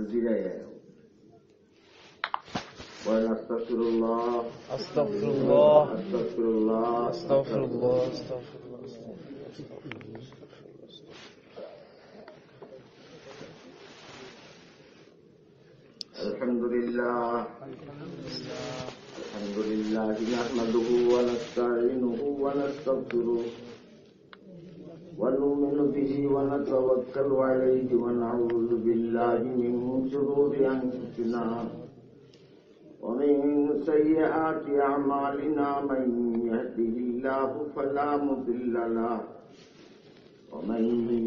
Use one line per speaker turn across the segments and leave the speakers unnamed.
زيادة ونستغفر الله
أستغفر الله
أستغفر الله
أستغفر الله أستغفر الله.
الحمد لله الحمد لله نحمده ونستعينه ونستغفره ونؤمن به ونتوكل عليه ونعوذ بالله من شرور أنفسنا ومن سيئات أعمالنا من يهده الله فلا مضل له ومن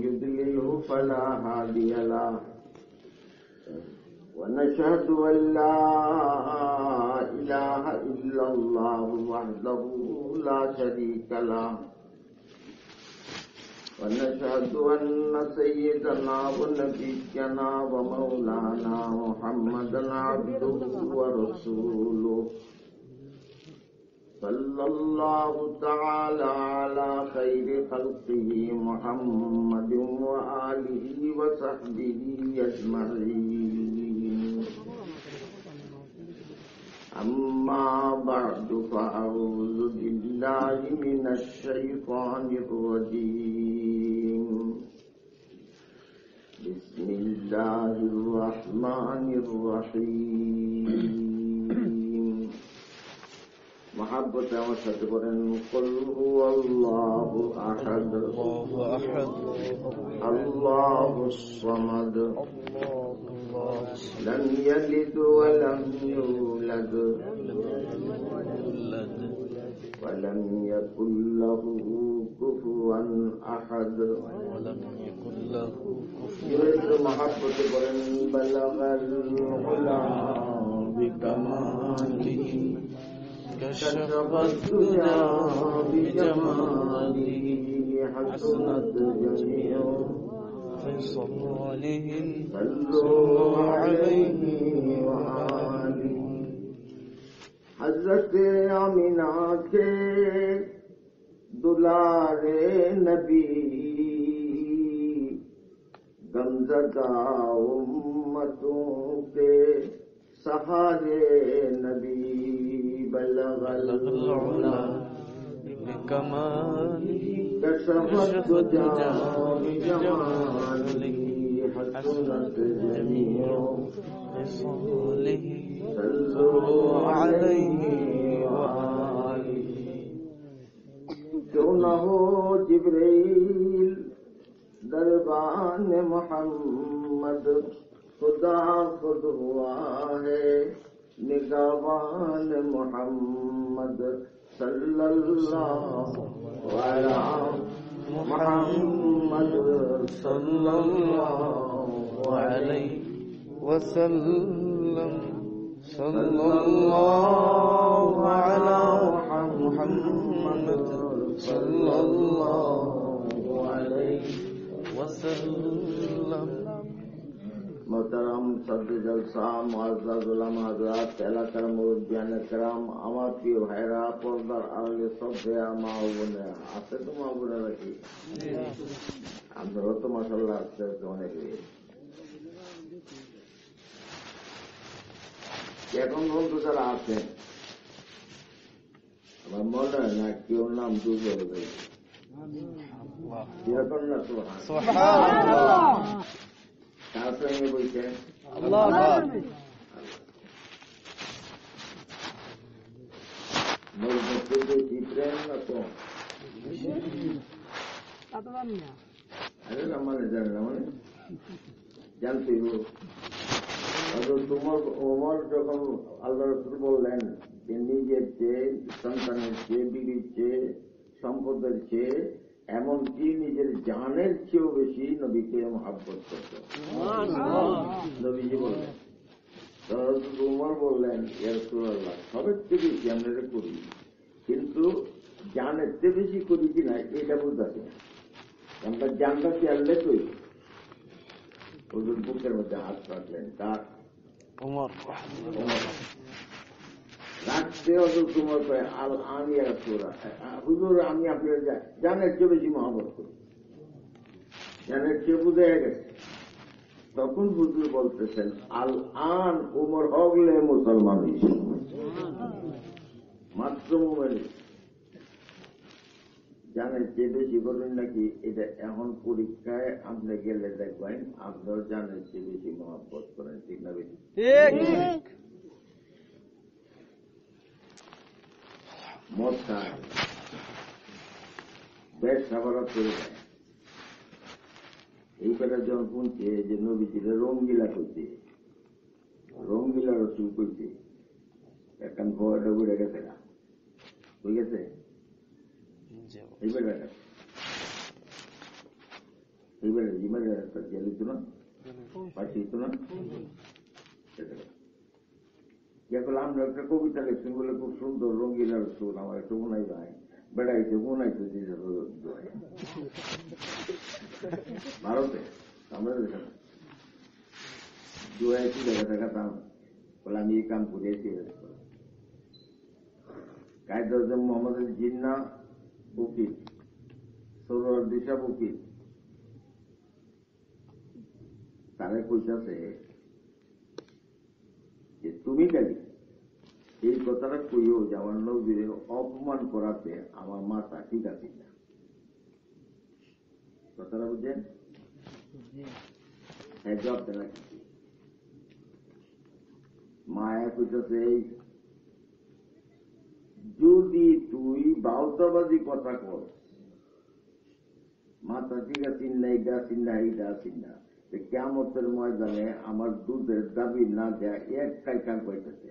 يضلله فلا هادي له ونشهد أن لا إله إلا الله وحده لا شريك له ونشهد أن سيدنا ونبينا ومولانا محمدا عبده ورسوله صلى الله تعالى على خير خلقه محمد وآله وصحبه أجمعين أما بعد فأعوذ بالله من الشيطان الرجيم بسم الله الرحمن الرحيم محبة وشكر قل هو الله أحد الله الصمد لم يلد ولم يولد ولم يكن له كفوا أحد يريد محبة بلغ العلا بكماله كشف الدنيا بجماله حسنت جميع
خصاله
صلوا عليه وآله حضرت آمینہ کے دلارے نبی غمزدہ امتوں کے سہارے نبی بلغ العلا
بكماله
كشف الدجى بجماله حسنت جميع
خصاله
صلوا عليه وآله کیوں نہ ہو جبرائیل دربان محمد خدا خود ہوا ہے نگہبان محمد صلی اللہ علی محمد صلی اللہ علیہ
وسلم صلى الله على محمد صلى الله عليه وسلم.
محترم صدر جلسہ معزز علماء حضرات এলাকার মুরব্বিয়ান کرام আমার প্রিয় ভাইরা পর্দার আড়ালে শ্রদ্ধেয় মা ও বোনেরা আছে তো মা বোনেরা কি আপনারা তো মাশাআল্লাহ আসছে অনেকে এখন পর্যন্ত যারা আছেন আমার মনে হয় না কেউ নাম দুর্বল হয়েছে এরকম না তো কার সঙ্গে বলছেন প্রেম না তো আরে মানে জানে না মানে জানতে তোমার ওমর যখন আল্লাহ রাসূল বললেন যে নিজের চেয়ে সন্তানের চেয়ে বিবির চেয়ে সম্পদের চেয়ে এমনকি নিজের জানের চেয়েও বেশি নবীকে মহব্বত করত নবীজি বললেন উমর বললেন ইয়া রাসূলুল্লাহ সবের চেয়ে বেশি আমরা এটা করি কিন্তু জানের চেয়ে বেশি করি কিনা এটা বুঝতে না আমরা জানটা চেয়ারলে করি ওদের বুকের মধ্যে হাত রাখলেন তার রাখতে অত তোমার আমি হুজুর আমি আপনার জানের চেয়ে বেশি মহব্বত করি জানের চেয়ে বুঝে গেছে তখন হুজুর বলতেছেন, আল আন উমর হগলে মুসলমান হয়েছে, মাত্র মোবাইল জানেন যে বেশি করেন নাকি, এটা এখন পরীক্ষায় আপনি গেলে দেখবেন আপনার জানেন যে বেশি মহব্বত করেন, ঠিক না বেশি? মদ খায়, বেশ সাবারাত করে দেয়। এইবারে যখন শুনছে যে নবীজিরা রঙ্গিলা করছে, রঙ্গিলা রসুল করছে, এখন ভয়টা উড়ে গেছে না, বুঝে গেছে? এইবারে এইবারে জিমারে একটা জেল দিত না, পাশে দিত না, এখন আমরা একটা কবিতা লিখছেন বলে খুব সুন্দর, রঙ্গিলা রসুল আমার একটু মনাই ভাই বেড়াইতে মনাইতে ভারতে আমরা দুয়াইছি দেখা দেখাতাম বলে আমি এই কাম করেছি। কায়দ মোহাম্মদ জিন্না উকিল, সরোয়ার দিশা উকিল, তারা কইতাছে যে তুমি গেলি এই কথাটা কইও যে আমার নবীর অপমান করাতে আমার মাথা ঠিক আছে না, কথাটা বুঝছেন? হ্যাঁ, জব দেনা কিছু মায়া কইতেছে, যদি তুই বাউতাবাজি কথা কর, মাথা ঠিক আছে না, এইটা আছি না, এইটা আছি না, কিয়ামতের ময়দানে আমার দুধের দাবি না দেয়া একটাই কাম পাইতেছে,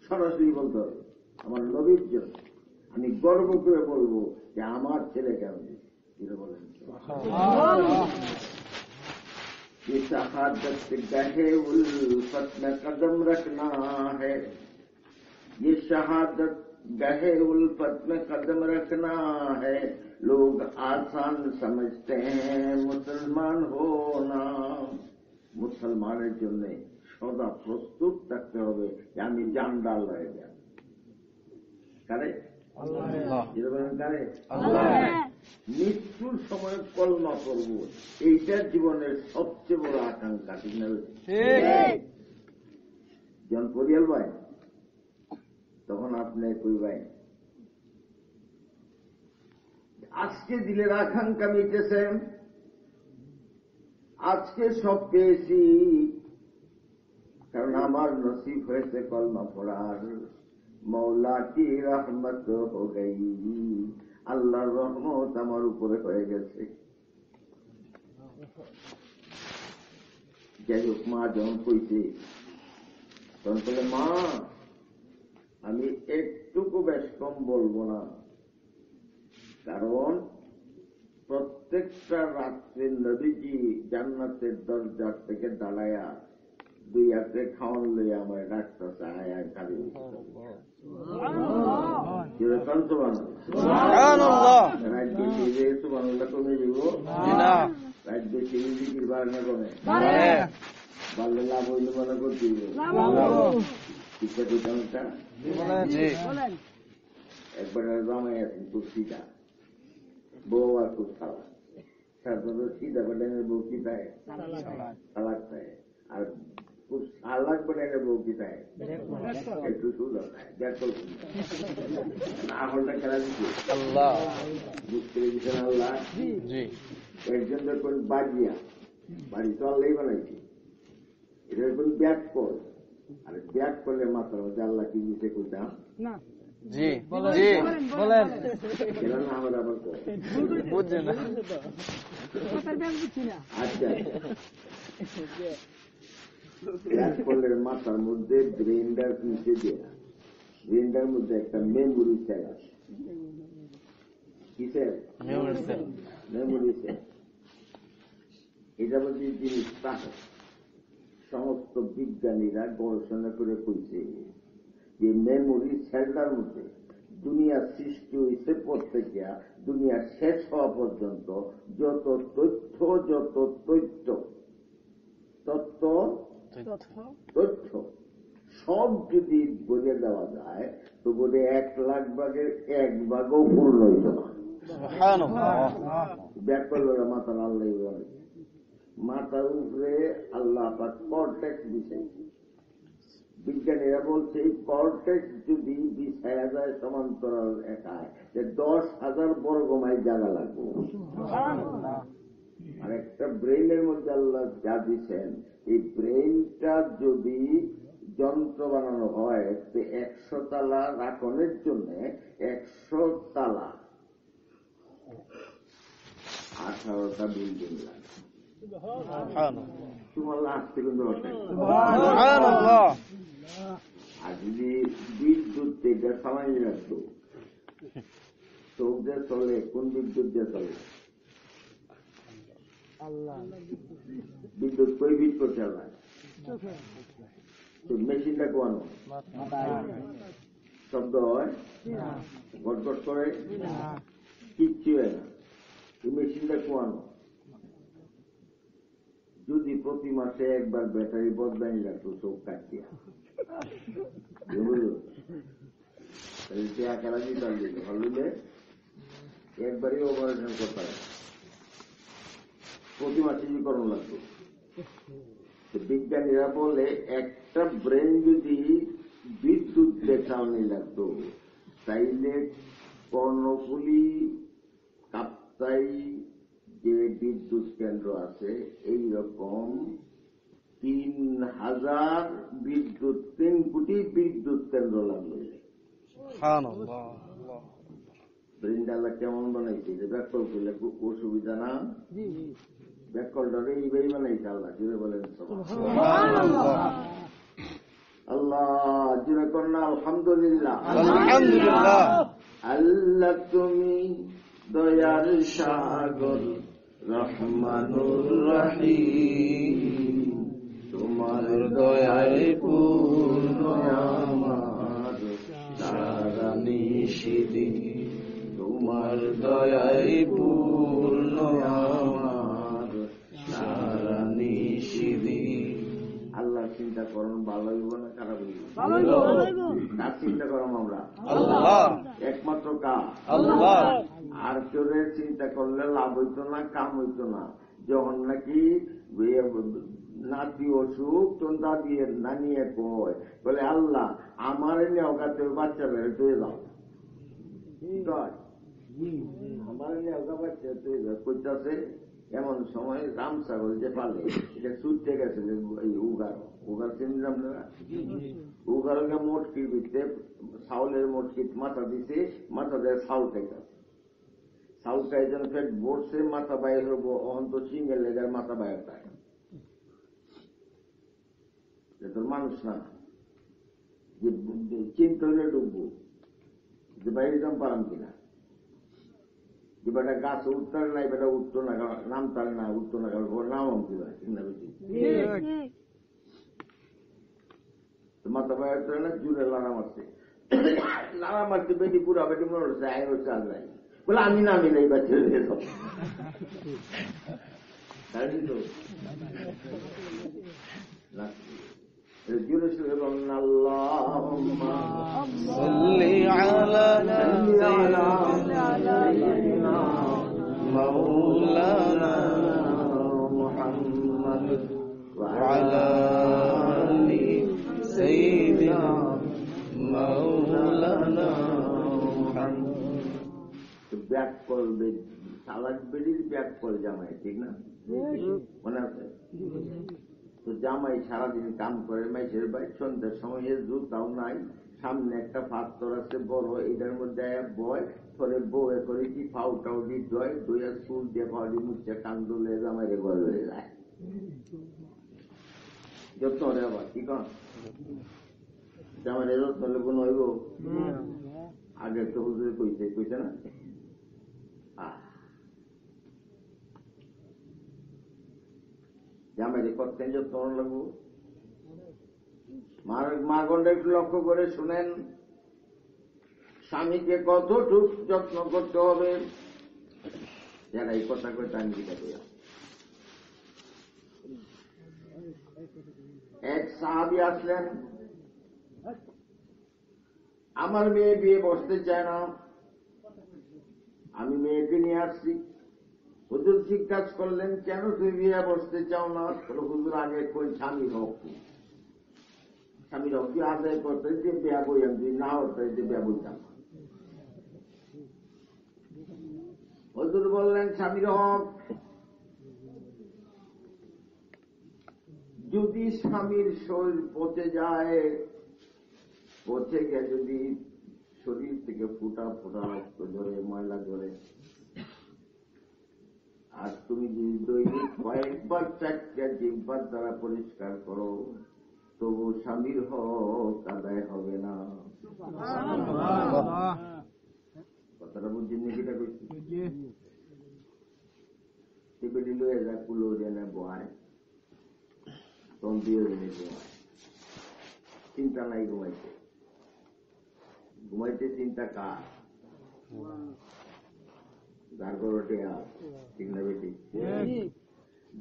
সরাসরি বলতে হবে আমার নবীর জন্য আমি গর্ব করে বলবো যে আমার ছেলে কেমন বলেন। ये शहादत गहे उल्फत में कदम रखना है, ये शहादत गहे उल्फत में कदम रखना है, लोग आसान समझते हैं मुसलमान होना। মুসলমানের জন্য সদা প্রস্তুত থাকতে হবে যে আমি জান ডাল হয়ে যাব। কারে? কারে? মৃত্যুর সময় কলমা করব, এইটা জীবনের সবচেয়ে বড় আকাঙ্ক্ষা, ঠিক না? যখন পরিয়াল ভাই তখন আপনি কইবেন আজকে দিলের আকাঙ্ক্ষা মিটেছেন, আজকে সব পেয়েছি, কারণ আমার নসিব হয়েছে কলমা পড়ার, মৌলা কি রহমত হো গই, আল্লাহর রহমত আমার উপরে হয়ে গেছে। যাই হোক, মা যখন কইছে তখন বলে, মা আমি একটুকু বেশ কম বলবো না, কারণ প্রত্যেকটা রাত্রে নবীজি জান্নাতের দরজার থেকে দাঁড়ায়া দুই হাতে খাওয়ান লইয়া আমার ডাক্তার চায় খালি রাত কমে যাব, রাত বেশি জিকির বাড়না কমে, বাড়লে লাভ হইলে মনে করতে শিক্ষা দিতামটা একবারে জমাই আছেন খুব সিধা, বউ আর খুব খাওয়া, সিধা বাটানের বউ কি পায়, সালাদ পায়, আর খুব সালাদ বাটানের বউ কি পায়, একটু সুন্দর পায়, আহলটা খেলা দিচ্ছে বুঝতে দিচ্ছেন আল্লাহ। একজন যখন বাজিয়া বাড়ি চললেই বানাইছি, এটা যখন ব্যাট কর, আর ব্যাট করলে মাথার মধ্যে আল্লাহ কি দিতে কইতাম না, আমার আবার আচ্ছা ব্যাট করলে মাথার মধ্যে ব্রেন্ডার পিছিয়ে দেয়া, ব্রেন্ডার মধ্যে একটা মেমোরি সেল আছে, কি সেল? Memory sell. এটা মধ্যে জিনিস থাকে, সমস্ত বিজ্ঞানীরা গবেষণা করে কইছে যে মেমোরি সেলটার মধ্যে দুনিয়া সৃষ্টি হয়েছে প্রত্যেকে দুনিয়া শেষ হওয়া পর্যন্ত যত তথ্য সব যদি বলে দেওয়া যায় তো বলে 1,00,000 ভাগের 1 ভাগও পূর্ণ হইত না। ব্যাক করল মাথা লাল মাথার উপরে আল্লাহ পাক কর্টেক্স বিছাইছে। বিজ্ঞানীরা বলছে এই কর্টেক্স যদি বিছায়া যায় সমান্তরাল একায় 10,000 বর্গ মাইল জায়গা লাগবে। আর একটা ব্রেইনের মধ্যে আল্লাহ যা দিচ্ছেন, এই ব্রেইনটা যদি যন্ত্র বানানো হয় 100 তালা রাখনের জন্য 100 তালা 18টা বিল্ডিং লাগে। তোমার আসতে কিন্তু আর যদি বিদ্যুৎ এটা সামাই রাখতো, চোখ দিয়ে চলে, কোন বিদ্যুৎ দিয়ে চলে? বিদ্যুৎ কই বিট করতে হয়? মেশিনটা কোয়ানো শব্দ হয়, গটগট করে, কিচ্ছু হয় না। এই মেশিনটা কোয়ানো যদি প্রতি মাসে একবার ব্যাটারি বদলাই রাখতো চোখ কাটিয়া, একবারই অপারেশন করতে হবে, প্রতি মাসে করণ লাগতো। বিজ্ঞানীরা বলে একটা ব্রেন যদি বিদ্যুৎ দেখানি লাগতো, তাইলে কর্ণফুলী কাপ্তাই যে বিদ্যুৎ কেন্দ্র আছে এইরকম 3,000 বিদ্যুৎ 3 কোটি বিদ্যুৎ কেন্দ্র লাগলো। ব্রেনডালা কেমন বানাইছে যে ব্যাকল করলে খুব অসুবিধা না, ব্যাকলটারে এইভাবে বানাইছে আল্লাহ। জুড়ে বলেন আল্লাহ, জুড়ে করেন আলহামদুলিল্লাহ। আল্লাহ তুমি দয়ার সাগর রহমানুর রহিম, তোমার দয়ায় পূর্ণ আমার সারা নিশিদিন, তোমার দয়ায় পূর্ণ আমার সারা নিশিদিন। আল্লাহ চিন্তা করুন, ভালো হইব না খারাপ হইব? কার চিন্তা করুন আমরা? একমাত্র কার? আর কেউ চিন্তা করলে লাভ হইতো না, কাম হইতো না। যখন নাকি নাতি অসুখ চন্দা দিয়ে নানিয়ে কয়, বলে আল্লাহ আমার নেওগাতে বাচ্চা বেড়ে তুই যাও, আমার নেওগা বাচ্চা তুই যাও করতেছে। এমন সময় রাম ছাগল যে পালে এটা ছুটতে গেছে উগার চিনলেন আপনারা? উগারকে মোটকির ভিতরে চাউলের মোটকি মাথা দিছে, মাথা দিয়ে চাউল খাইতে, চাউল খাই যেন ফের বসছে, মাথা বাইর হবো, অন্ত সিঙ্গেল লেগার মাথা বাইর থাকে। তোর মানুষ না যে চিন্তা হলে ডুববো যে বাইরে দাম পারাম কিনা, যে বেটা গাছ উঠতে নাই, বেটা উঠতো না, নামতারে না, উঠতো না, নামাম কিনা কিনা বেশি মাথা বাইর করে না, জুড়ে লাড়া মারছে, লাড়া মারছে, বেটি পুরা বেটি মনে হচ্ছে আয় হচ্ছে আজ নাই, বলে আমি নামি নাই, বা ছেড়ে দিয়ে সব তো জুড়ে শুনে বলেন আল্লাহুম্মা সাল্লি আলা সাইয়্যিদিনা মাওলানা মুহাম্মদ ওয়া আলা আলি সাইয়্যিদিনা মাওলানা মুহাম্মদ। ব্যাক করবে সালাদ বেরির ব্যাক কল জামাই, ঠিক না? মনে আছে তো? জামাই সারাদিন কাম করে মাইসের বাই, সন্ধ্যার সময় জুতাও নাই, সামনে একটা পাথর আছে বড়, এটার মধ্যে বয় পরে বউয়ে করে কি ফাউটাও দি দয় দইয়া চুল দিয়ে ফাউডি মুচ্ছে কান্দলে জামাইরে ঘরে হয়ে যায়। যত্ন রে আবার কি কন জামাইরে যত্ন হলে কোন হইব? আগে তো হুজুরে কইছে না, জামাইরে করতেন যত্ন লাগবো। মা গন্ডা একটু লক্ষ্য করে শুনেন, স্বামীকে কতটুক যত্ন করতে হবে। যারা এই কথা করে টাঙ্গিটা দেয়া, এক সাহাবী আসলেন, আমার মেয়ে বিয়ে বসতে চায় না, আমি মেয়েকে নিয়ে আসছি, হুজুর জিজ্ঞাসা করলেন, কেন তুমি বিয়ে বসতে চাও না? হুজুর আগে কই স্বামীর হক কি? স্বামীর হক কি আদায় করতে যে বিয়া বইয়াম, যদি না হতে যে বিয়া বইতাম। হুজুর বললেন, স্বামীর হক যদি স্বামীর শরীর পচে যায়, পচে গিয়ে যদি শরীর থেকে ফুটা ফুটা রক্ত ঝরে, ময়লা ঝরে, আর তুমি যদি দৈনিক কয়েকবার 4টা জিহ্বার দ্বারা পরিষ্কার করো, তবু স্বামীর হক আদায় হবে না। কথাটা বুঝছেন নাকিটা কইছি? টেবিল লয়ে যা কুলো জেনে বয়, তখন দিয়ে জেনে ঘুমায়, চিন্তা নাই ঘুমাইতে। ঘুমাইতে চিন্তা কার? যার করো টেয়া, ঠিক না বেটি?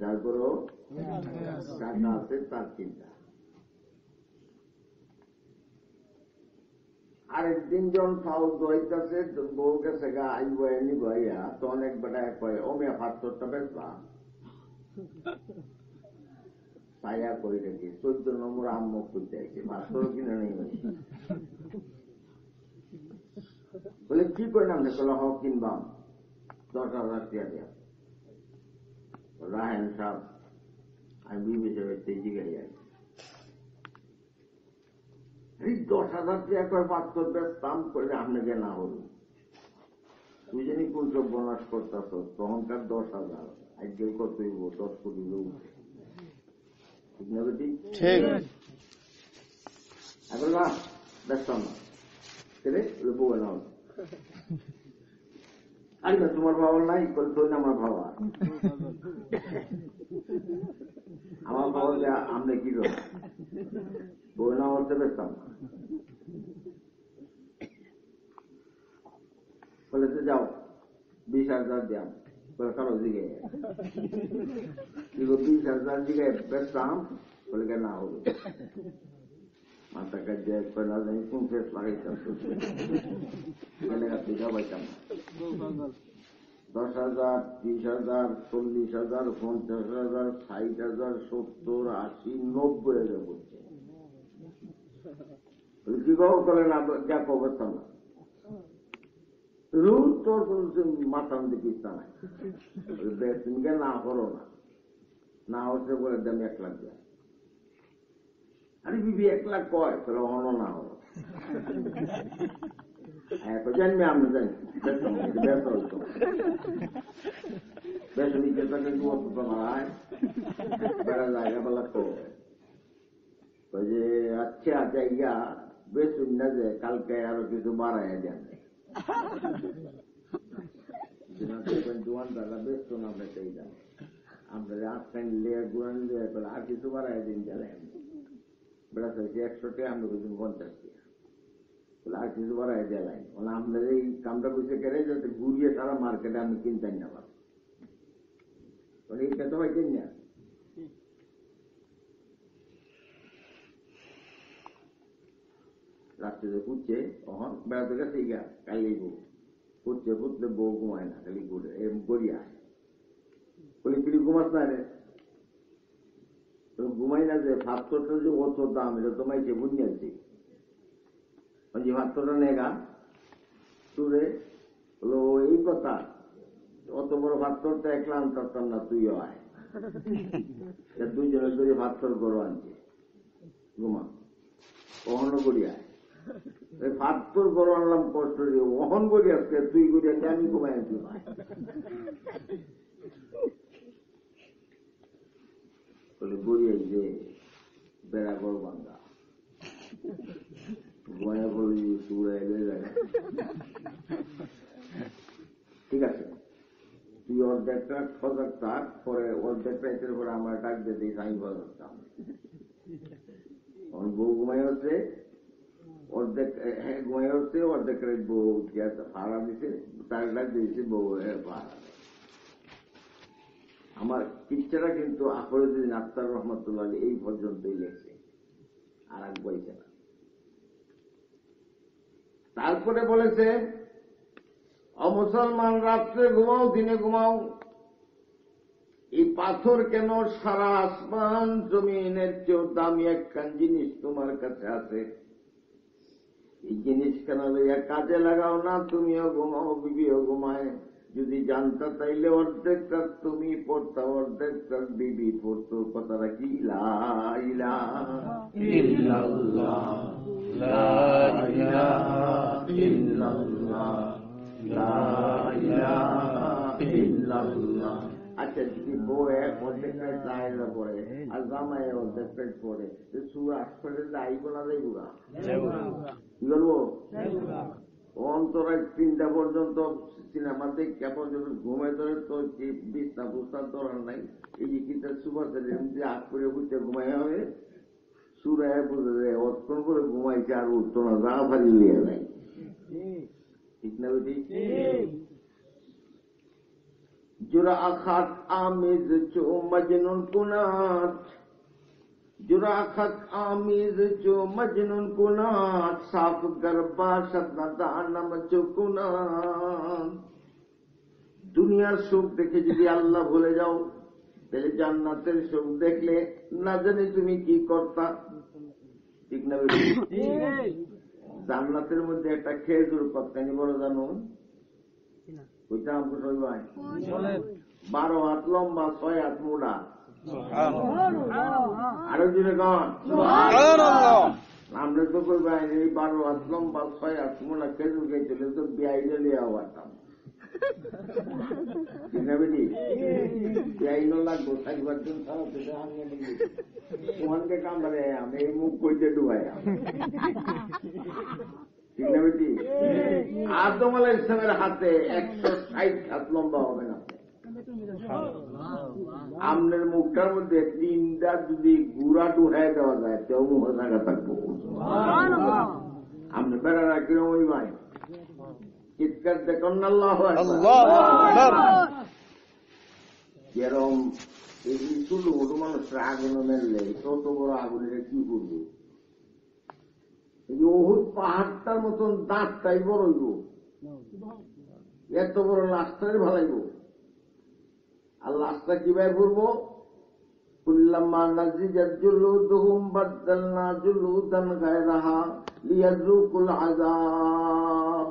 যার করো টাকা আছে তার চিন্তা। আরেকদিন যখন ফাউ দইতাছে, বউ গেছে গা আইব এনি বইয়া, তো অনেক বেটায় কয়, ও মেয়া পাথরটা বেচবা? ছায়া কই রেখি 14 নম্বর আম্মক করতে আইছে, পাথর কিনে নেই। বলে কি করে নাম দেখলো, হক কিনবাম 10,000 টাকা দেয়া। রাহেন সাহ, আমি বিবি সাহেবের তেজি গাড়ি আছি, এই 10,000 টাকা করে পাথর বেচতাম করে আপনাকে না হল। তুই জানি কোন সব বনাস করতেছ, তখনকার 10,000 আজকে কত 10 কোটি লোক, ঠিক না বেটি? এখন না বেচতাম না, বউ না আরে তোমার বাবা নাই, তো আমার বাবা, আমার বাবা আমরা কি করব, বউ না হতে বেচতাম না। বলেছে যাও 20,000 দিয়াম, বলে কারো দিকে 20,000 দিকে বেচতাম, বলে কেন না হবে মাথা কাজে না জানি কোন ফেস লাগাইতাম, পিঠা পাইতাম না। 10,000, 30,000, 40,000, 50,000, 60,000, 70, 80, 90 বলছে। কি করে না দেখো বেচতাম না, রুল তোর মাথা মধ্যে কিস্তা নাই, বেসিনকে না করো না হচ্ছে বলে দামি 1 লাখ দেয়। আরে বিবি 1 লাখ কয়, তাহলে হলো না হলো জানবে, আমি জানি বেসন ইচ্ছেটাকে মারায় বেড়া জায়গা বেলা যে আচ্ছা জায়গা বেসুন না যে কালকে আরো কিছু বাড়ায় জানে দোয়ান দাদা বেসত না আমরা সেই জানি, আমরা 8 লেয়ার গুড়ান লেয়ার করে আর কিছু বাড়ায় দিন গেলে বেড়া চাইছি 100 টাকা, আমরা কিছু 50 টাকা, আর কিছু বাড়াই দেয়। আমরা এই কামটা বুঝে গেলে যাতে ঘুরিয়ে সারা মার্কেটে আমি কিনতেন না পারবো, এইটা তো ভাই কিন না। রাত্রে পুচ্ছে তখন বেড়াতে গেছে গা, কালি বউ পুচ্ছে পুতলে বউ ঘুমায় না, খালি ঘুরে গড়িয়া বলি তুই ঘুমাস না রে, ঘুমাই না যে ভাতটা যে অত দাম, এটা তোমায় যে বুঝিয়েছি যে ভাতটা নেগা তুরে হলো এই কথা, অত বড় ভাতটা একলা আনতাম না, তুইও আয়, 2 জনের ধরে ভাতর গরু আনছে, ঘুমা অহন করি আয়, ভাতর গরু আনলাম কষ্ট দিয়ে, অহন করি আসছে তুই করি আসছে, আমি ঘুমাই আনছি বলে গড়িয়াই যে বেড়া গরু বান্ধা ঘুমায় বলি তুড়ে এলে যায়। ঠিক আছে, তুই অর্ধেকটা সজাগ থাক, পরে অর্ধেকটা এর পরে আমার ডাক দিয়ে দিস, আমি বলতাম বউ ঘুমাই হচ্ছে, অর্ধেক ঘুমাই হচ্ছে, অর্ধেক বউ ভাড়া দিছে, তার ডাক দিয়েছে বউ ভাড়া। আমার কিচ্ছাটা কিন্তু আফরুদ্দিন আখতার রহমতুল্লাহ এই পর্যন্তই লেখছে, আর এক বইছে না। তারপরে বলেছে, অমুসলমান রাত্রে ঘুমাও দিনে ঘুমাও, এই পাথর কেন সারা আসমান জমিনের চেয়েও দামি একখান জিনিস তোমার কাছে আছে, এই জিনিস কেন লইয়া কাজে লাগাও না? তুমিও ঘুমাও, বিবিও ঘুমায়। যদি জানতা তাইলে অর্ধেকটা তুমি পড়তা, অর্ধেকটা বিবি পড়তো। কথাটা কি? লা ইলাহা ইল্লাল্লাহ, লা ইলাহা ইল্লাল্লাহ, লা ইলাহা ইল্লাল্লাহ। আচ্ছা, যদি বউ অর্ধেকটাই চাহিদা পড়ে আর জামাই অর্ধেকটাই পড়ে, সুর আসলে যাইব না যাইব না? কি করবো? অন্তরায় 3টা পর্যন্ত সিনেমা দেখে পর্যন্ত ঘুমাই ধরে তো বিছনা বুঝতার দরকার নাই। এই যে কিতা সুপার যে আগ করে বুঝতে ঘুমাই হবে, সুরায় বুঝে যায় অতক্ষণ করে ঘুমাইছে আর উঠতো না, যা ফারি লিয়ে যায়। ঠিক না বেটি? জোরা আখাত আমিজ চো মজনুন কুনাত, জোরা আখাত আমিজ চো মজনুন কুনাত, সাফ গরবা সদনা দানম চুকুনাত। দুনিয়ার সুখ দেখে যদি আল্লাহ ভুলে যাও, তাহলে জান্নাতের সুখ দেখলে না জানি তুমি কি করতা। ঠিক না বেটি? জান্নাতের মধ্যে একটা খেজুর কতখানি বড় জানো? ওইটা আমাকে সবাই 12 হাত লম্বা, 6 হাত মোড়া। আরো জুড়ে কন আমরা তো কই ভাই, এই 12 হাত লম্বা, 6 হাত মোড়া খেজুর খেয়েছিল তো বিয়াই লিয়া পারতাম। ঠিক না বেটি? বিয়াই লাগবো থাকবার জন্য ওখানকে কামড়ে আমি এই মুখ কইতে ডুবাই। ঠিক না বেটি? আদম আলাইহিস সালামের হাতে 160 হাত লম্বা হবে না। আমনের মুখটার মধ্যে 3টা যদি গুড়া ডুহাই দেওয়া যায় তেও মুখ থাকা থাকবো। আপনি বেড়া রাখি ওই ভাই চিৎকার দেখুন না, আল্লাহু আকবার। যেরকম এই ছোট ছোট মানুষরা আগুন মেললে তত বড় আগুনের কি করবে? এই ওহুদ পাহাড়টার মতন দাঁতটাই বড়ইব, এত বড় লাশটাই ভালাইব। আর লাশটা কিভাবে করবো? কুল্লাম্মা নাজিজাত জুলুদুহুম বাদদালনা জুলুদান গায়রাহা লিয়াযুকুল আযাব।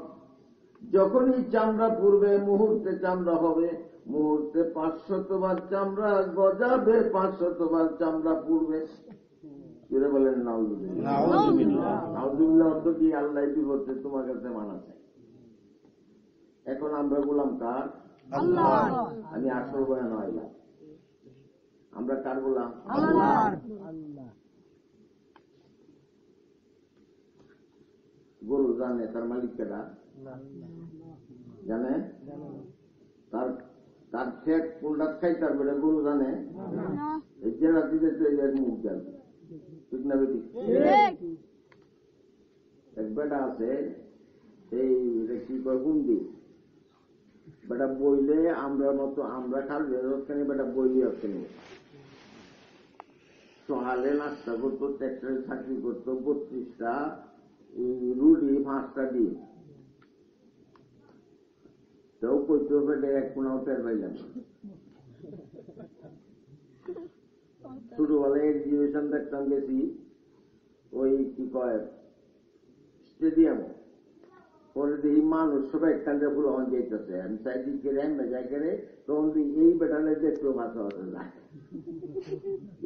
যখনই চামড়া পুড়বে মুহূর্তে চামড়া হবে, মুহূর্তে 500 বার চামড়া গজাবে, 500 বার চামড়া পুড়বে। যেটা বলেন নাউজুবিল্লাহ। নাউজুবিল্লাহ অর্থ কি? আল্লাহ বিপদে তোমার কাছে মানা চাই। এখন আমরা গোলাম কার? আল্লাহ। আমি আসল বয়ান আইলাম, আমরা কার গোলাম? আল্লাহ। গরু জানে তার মালিক কেডা? জানে? তার ঠেক পুলটা খাই তার বেড়ে গরু জানে? এই জেলা দিতে মুখ জানবে। ঠিক না বেটি? এক বেটা আছে, এই কি কয় হুন্দি বেটা বইলে আমরা মতো আমরা খালি বেটা বইলে আসছে সকালে নাস্তা করতো, ট্রাক্টরে চাকরি করতো, 32টা রুটি 5টা ডিম। তো কইতো বেটে 1 কোনাও টের পাইলাম। ছোটবেলায় এক্সিবিশন দেখতাম, গেছি ওই কি কয় স্টেডিয়াম, পরে দেখি মানুষ সবাই একখানটা ফুল হন যাইতেছে। আমি চাইছি কেড়ে আমি যাই কেড়ে তখন এই বেটালে দেখলো মাথা হতে যায়।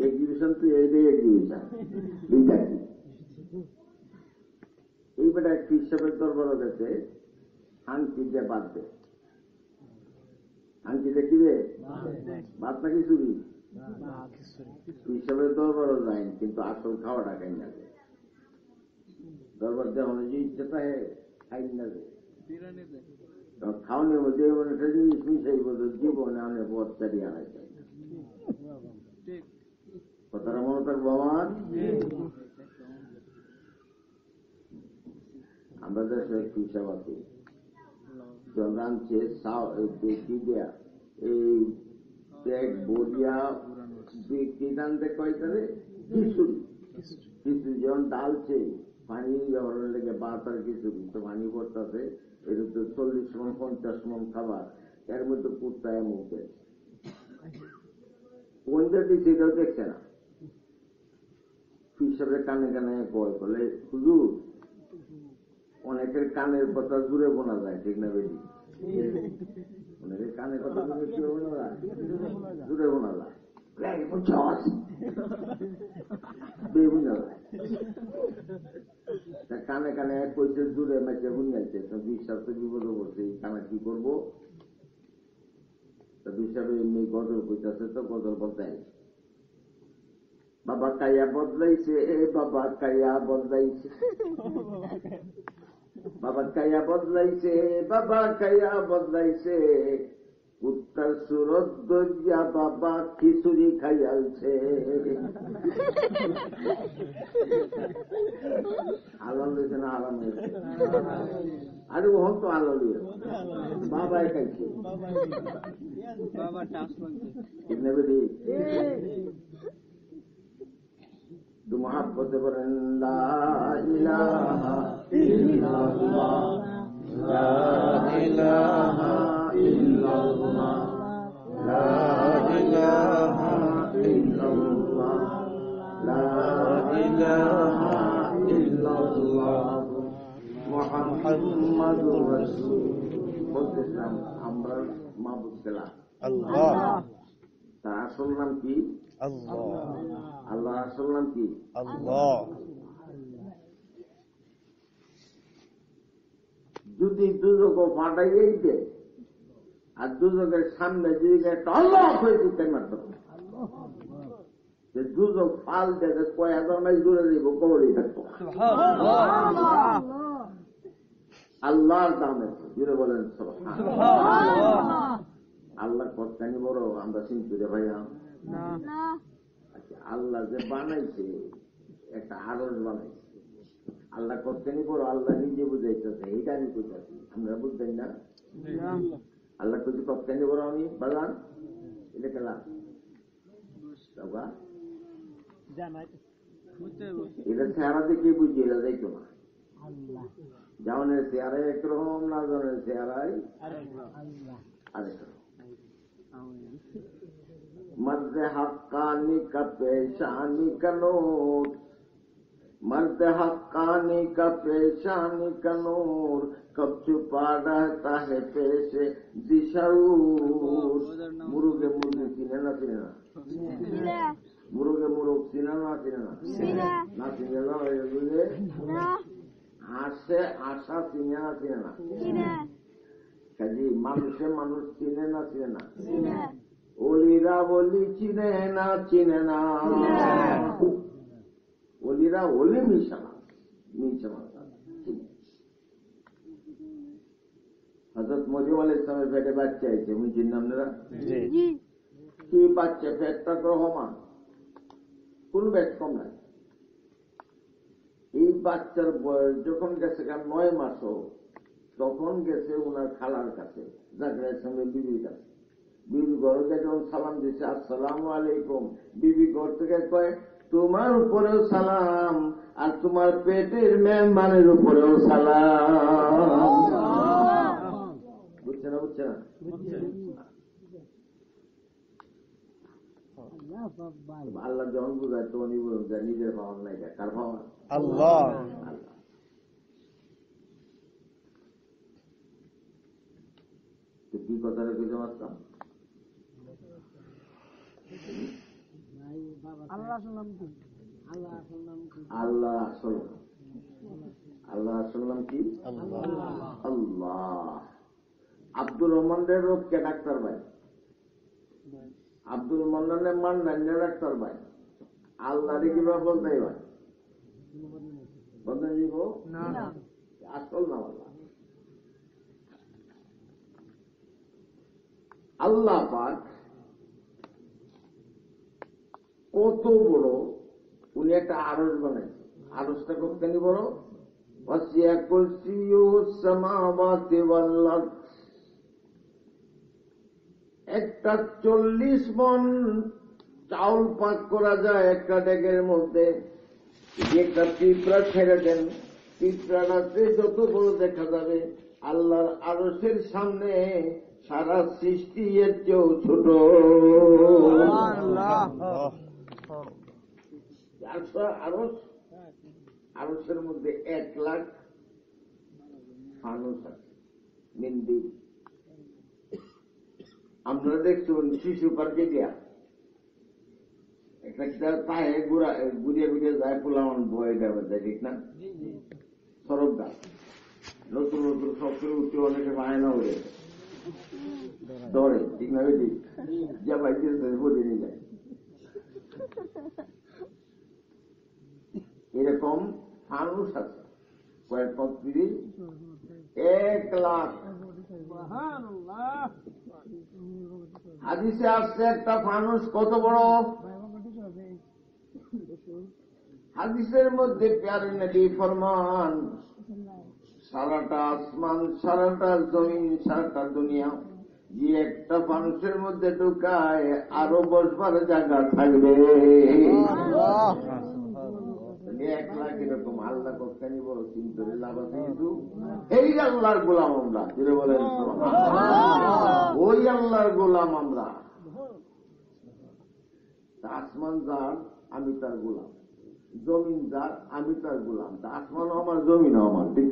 এক্সিবিশন তুই এইটাই এক্সিবিশন দেখি। এই বেটা একটু হিসাবের দরবার গেছে, আংটি দিয়ে বাদ দে। আংটি দেখিবে বাদ নাকি চুরি? হিসাবের দরবারও যায় কিন্তু আসল খাওয়াটা খাই না। দরবার দেওয়া যে ইচ্ছাটা খাই না, খাওয়ানোর মধ্যে একটা জিনিস মিশাই বলতো জীবনে অনেক পথ চালিয়ে আনা যায়। কথাটা মনে থাকবো আমার। আমরা দেশে একটু হিসাব আছে, রাঁধছে কি দেয়া এই ব্যাগ বলিয়া কি রাঁধতে কয়টারে খিচুড়ি। খিচুড়ি যেমন ডালছে পানি ব্যবহারের লেগে ভাত আর খিচুড়ি, তো পানি পড়তেছে এটা তো 40 মণ 50 মণ খাবার, এর মধ্যে কুত্তায় মুখে কোনটা দিচ্ছে এটাও দেখছে না। হিসাবের কানে কানে কয় বলে হুজুর অনেকের কানের কথা জুড়ে বোনা যায়, ঠিক না বেশি? অনেকের কানের কথা জুড়ে বোনা যায়, কানে কানে এক পয়সা জুড়ে মেচে শুনিয়াছে। বিশ্বাস তো বিপদ করছে, কানা কি করবো? হিসাবে এমনি গজল কইতাছে, তো গজল বলতাই বাবা কাইয়া বদলাইছে, বাবা কাইয়া বদলাইছে, বাবা কাইয়া বদলাইছে, বাবা কাইয়া বদলাইছে, উত্তর সুরত দরিয়া বাবা খিচুড়ি খাইয়ালছে। আলম দিয়েছে না আরাম হয়েছে? আরে ওহন তো আলো বাবাই খাইছে তো মহাব্বতে বলেন লা ইলাহা ইল্লাল্লাহ, লা ইলাহা ইল্লাল্লাহ, লা ইলাহা ইল্লাল্লাহ, লা ইলাহা ইল্লাল্লাহ মুহাম্মাদুর রাসূল। বলতেছিলাম আমরা মাবুদ পেলাম
আল্লাহ।
তার আসল নাম কি?
আল্লাহ।
আল্লাহ আসল নাম কি?
আল্লাহ।
যদি দুজক ফাটাইয়েই দেয় আর দুজকের সামনে যদি একটা আল্লাহ হয়ে দিতে মারত, যে দুজক ফাল দেখে কয় 1000 মাইল দূরে দিব কবরেই থাকতো। আল্লাহর দামে জুড়ে বলেন আল্লাহ কতখানি বড় আমরা চিনতে রে ভাইয়া। আল্লাহ যে বানাইছে একটা আরজ বানাইছে, আল্লাহ কতখানি বড় আল্লাহ নিজে বুঝাইতেছে, এইটা আমি বুঝাচ্ছি, আমরা বুঝতেই না। আল্লাহ কিছু কতখানি বড় আমি বললাম, এটা খেলাম এটা চেহারা দেখে বুঝি, এটা দেখতো না। জানের চেহারায় একরকম, না জানের চেহারায় আরেক রকম। मर्द हक्कानी का पेशानी का नूर, मर्द हक्कानी का पेशानी का नूर, कब छुपा रहता है पेशे दिशूर। मुर्गे मुर्गे सीने ना सीने ना, मुर्गे मुर्ग सीना ना सीने ना, ना सीने ना आशे आशा सीने ना सीने ना, কাজে মানুষে মানুষ চিনে না চিনে না, ওলিরা বলি চিনে না চিনে না, ওলিরা ওলি মিশানা মিশানা। হযরত মরিয়ম আলাইহিস সালামের পেটে বাচ্চা আছে, বুঝছেন না আপনারা? কি বাচ্চা? পেটটা তো সমান, কোন পেট কম নাই। এই বাচ্চার বয়স যখন গেছে 9 মাস, তখন গেছে ওনার খালার কাছে, জাকরিয়ার সঙ্গে বিবির কাছে। বিবি ঘরকে যখন সালাম দিচ্ছে আসসালামু আলাইকুম, বিবি ঘর থেকে কয় তোমার উপরেও সালাম আর তোমার পেটের মেহমানের উপরেও সালাম। বুঝছে না? বুঝছে না? আল্লাহ যখন বুঝায় তখন বুঝায় নিজের ভাবন নাই, কার ভাবন?
আল্লাহ।
কি কথা রেখেছে মাস্টার? আল্লাহ আসল, আল্লাহ আসল নাম কি? আল্লাহ। আব্দুর রহমানের রোগ কে ডাক্তার ভাই? আব্দুল মান্নানের মান নাইনে ডাক্তার ভাই। আল্লাহ কিভাবে বলতে ভাই? বলতে দিব আসল নাম আল্লাহ। আল্লাহ পাক কত বড়, উনি একটা আরজ বানাইছে। আরজটা কতখানি বড়? ওয়াসিয়া কুরসিয়ুস সামাওয়াতি ওয়াল আরদ। একটা 40 মণ চাউল পাক করা যায় একটা ডেকের মধ্যে। একটা পিঁপড়া ছেড়ে দেন, পিঁপড়াটাতে যত বড় দেখা যাবে, আল্লাহর আরশের সামনে সারা সৃষ্টি এর চেয়েও ছোট। আরশের মধ্যে 1,00,000 ফানুস আছে, মিন্দি। আমরা দেখছেন শিশু পার্কে দিয়া একটা পায়ে ঘুরিয়ে ঘুরিয়ে যায়, পোলামান ভয় দেওয়া যায়, ঠিক না? সরব গাছ নতুন নতুন সব করে উঠে অনেকে পায় না, ওরে ধরে, ঠিক না? বেশি যা পাইছে বলে নিয়ে যায়। এরকম ফানুস আছে কয়েক পত্রী 1,00,000। হাদিসে আসছে একটা ফানুস কত বড়। হাদিসের মধ্যে প্যারে নবী ফরমান, সারাটা আসমান, সারাটা জমিন, সারাটা দুনিয়া যে একটা ফানুসের মধ্যে ঢুকায় আরো বসবার জায়গা থাকবে। 1,00,000 এরকম আল্লাহ কতখানি বড় চিন্তা লাভ আছে। কিন্তু এই আল্লাহর গোলাম আমরা, যেটা বলেন ওই আল্লাহর গোলাম আমরা। আসমান যার আমি তার গোলাম, জমিন যার আমি তার গোলাম। আসমানও আমার, জমিনও আমার, ঠিক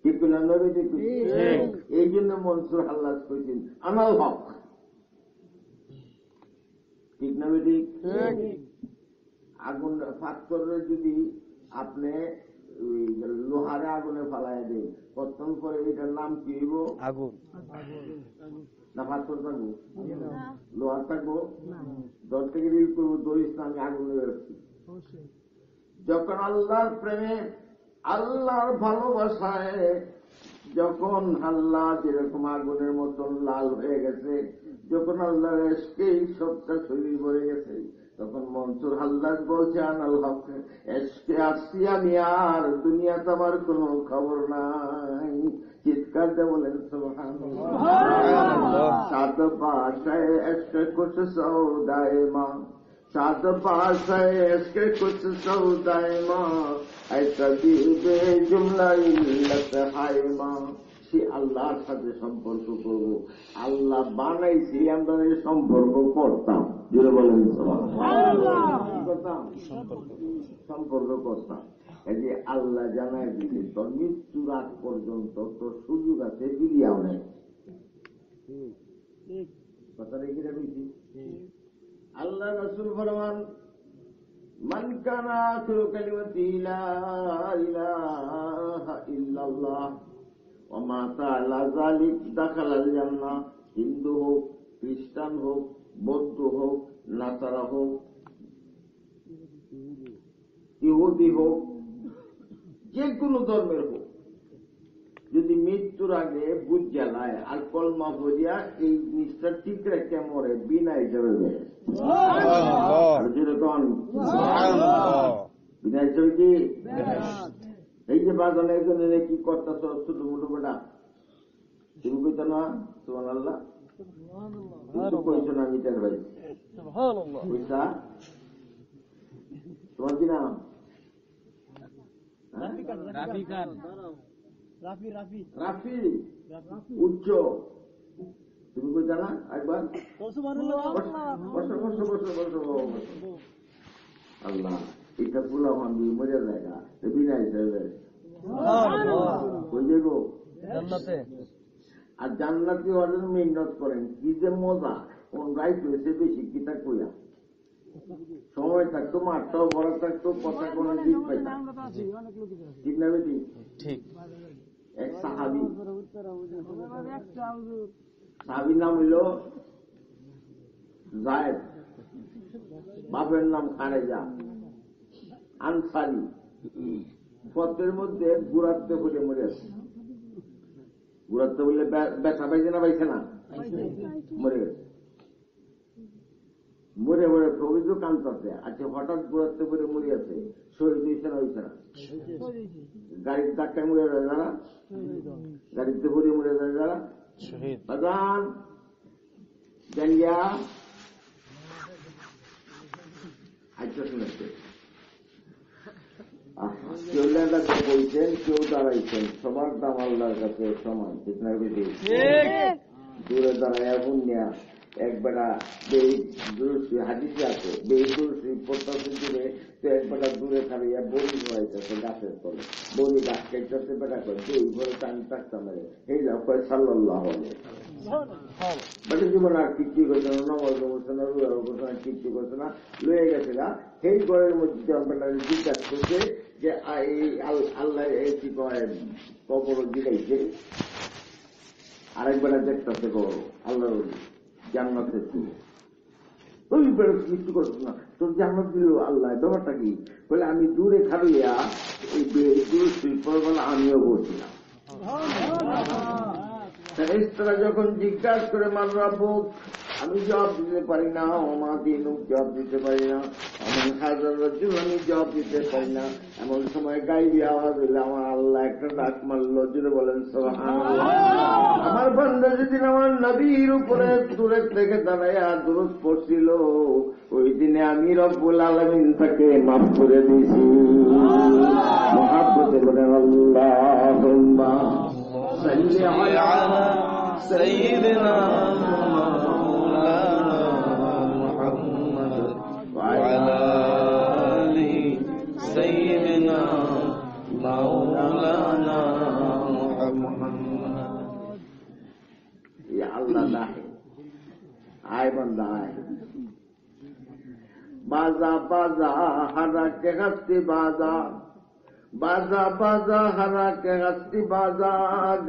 ঠিক করলেন নবী? এই জন্য মনসুর আল্লাহ কইছেন আনাল হক, ঠিক না? ঠিক। আগুন পাথরে যদি আপনি লোহারে আগুনে ফালাই দেন, কতক্ষণ পরে এটার নাম কি হইব? আগুন না পাথর থাকবো? লোহার থাকবো? দর থেকে রিল করবো, দৌড়িস না, আমি আগুনে বেরোচ্ছি। যখন আল্লাহর প্রেমে, আল্লাহর ভালোবাসায়, যখন আল্লাহ যেরকম আগুনের মতন লাল হয়ে গেছে, যখন আল্লাহর এসকেই সবটা শরীর ভরে গেছে, তখন মনসুর আল্লাহ বলছে আনাল হক, এসকে আসছি আমি, আর দুনিয়াতে আমার কোনো খবর নাই। চিৎকার দিয়ে বলেন সুবহানাল্লাহ। সাত বাসায় এসকে কুছ সৌদায়ে মা, सात पास है इसके कुछ सौदाए माँ, ऐसा दीबे जुमला इल्लत हाय माँ। সে আল্লাহর সাথে সম্পর্ক করব, আল্লাহ বানাইছি আমরা সম্পর্ক করতাম, যেটা বলেন সম্পর্ক করতাম। এই যে আল্লাহ জানায় দিলে তোর মৃত্যুর আগ পর্যন্ত তোর সুযোগ আছে, বিরিয়াও নেই। কথা রেখে রেখেছি। আল্লাহ রাসূল ফরমান, মান কানা আখিরু কালিমাতি লা ইলাহা ইল্লাল্লাহ ওয়া মাতা আলা যালিক দাখালাল জান্নাহ। হিন্দু হোক, খ্রিস্টান হোক, বৌদ্ধ হোক, নাসারা হোক, ইহুদি হোক, যে কোনো ধর্মের হোক, যদি মৃত্যুর আগে বুঝ জ্বালায় আর কলমা বলিয়া এই জিনিসটা ঠিক রেখে মরে, বিনা হিসাবে বেড়ে যেরকম বিনা হিসাবে কি এই যে বাগানে একজনে কি করতেছ ছোট মোটো বেটা, তুমি কইত না সুবহানাল্লাহ, কইছ না মিটার ভাই পয়সা, তোমার কি নাম? রাফি উচ্চ, তুমি কই জানা একবার আল্লাহ এটা পুলা ভান্ডি মজা জায়গা বিনা হিসাবে কই যাইব আর জান্নাতি অর্জন মেহনত করেন, কি যে মজা। কোন রাইট হয়েছে বেশি কিতা কইয়া সময় থাকতো, মাঠটাও বড় থাকতো, কথা কোন দিক পাইতাম, ঠিক না বেটি? ঠিক। এক সাহাবি, সাহাবির নাম হইল জায়েদ, বাপের নাম খারেজা, আনসারি। পথের মধ্যে গুড়াতে বলে মরে আছে। গুড়াতে বললে ব্যথা পাইছে না পাইছে না? মরে গেছে। মরে মরে প্রভৃত কান্তাতে আচ্ছা, হঠাৎ গুড়াতে বলে মরে আছে, শহীদ হয়েছে না হয়েছে না? গাড়ির ধাক্কায় মরে যায় যারা, গাড়িতে ভরে মরে যায় যারা, বাজান জানিয়া আচ্ছা শুনেছে কেউ লেখাতে বলছেন, কেউ দাঁড়াইছেন, সবার দাম আল্লাহর কাছে সমান, ঠিক না বেশি? দূরে দাঁড়ায় পুণ্যা একবেলা হাদিসে আছে, পড়তেছে দূরে, তো একবেলা দূরে খাড়িয়া বড়ি হইতেছে গাছের তলে, বড়ি গাছ খাইতেছে, বেটা করে দুই ঘরে টানি থাকতাম, এই যাও কয় সাল্লাল্লাহু আলাইহি বেটা জীবন আর কিচ্ছু করছে না, নমাজ করছে না, রুয়া করছে না, কিচ্ছু করছে না, লয়ে গেছে গা। সেই ঘরের মধ্যে বেটা জিজ্ঞাসা করছে যে আল্লাহ কি কয় কবর জিগাইছে, আরেকবেলা দেখতেছে গৌর আল্লাহ জান্নাতে ওই বেড়ে কিছু করছো না, তোর জান্নাত দিল আল্লাহ, ব্যাপারটা কি? বলে আমি দূরে খাবিয়া এই দূর শিল্পবেলা আমিও বলছিলাম। তারা যখন জিজ্ঞাসা করে মানরা বুক, আমি জবাব দিতে পারি না, ওমা দিন জবাব দিতে পারি না, এমন হাজার রজুল আমি জবাব দিতে পারি না, এমন সময় গাইবি আওয়াজ হইলে আমার আল্লাহ একটা ডাক মারল, জুড়ে বলেন সুবহানাল্লাহ। আমার বান্দা যেদিন আমার নবীর উপরে দূরের থেকে দাঁড়াইয়া দুরূদ পড়ছিল, ওই দিনে আমি রব্বুল আলামিন তাকে মাফ করে দিয়েছি। মুহাব্বতে বলেন আল্লাহুম্মা সাল্লি আলা সাইয়্যিদিনা মাওলানা মুহাম্মদ ওয়া আলা আলি সাইয়্যিদিনা মাওলানা মুহাম্মদ। ইয়া আল্লাহ দাহে আয় বান্দা আয়, बाजा बाजा हरा के हस्ती बाजा, बाजा बाजा हरा के हस्ती बाजा,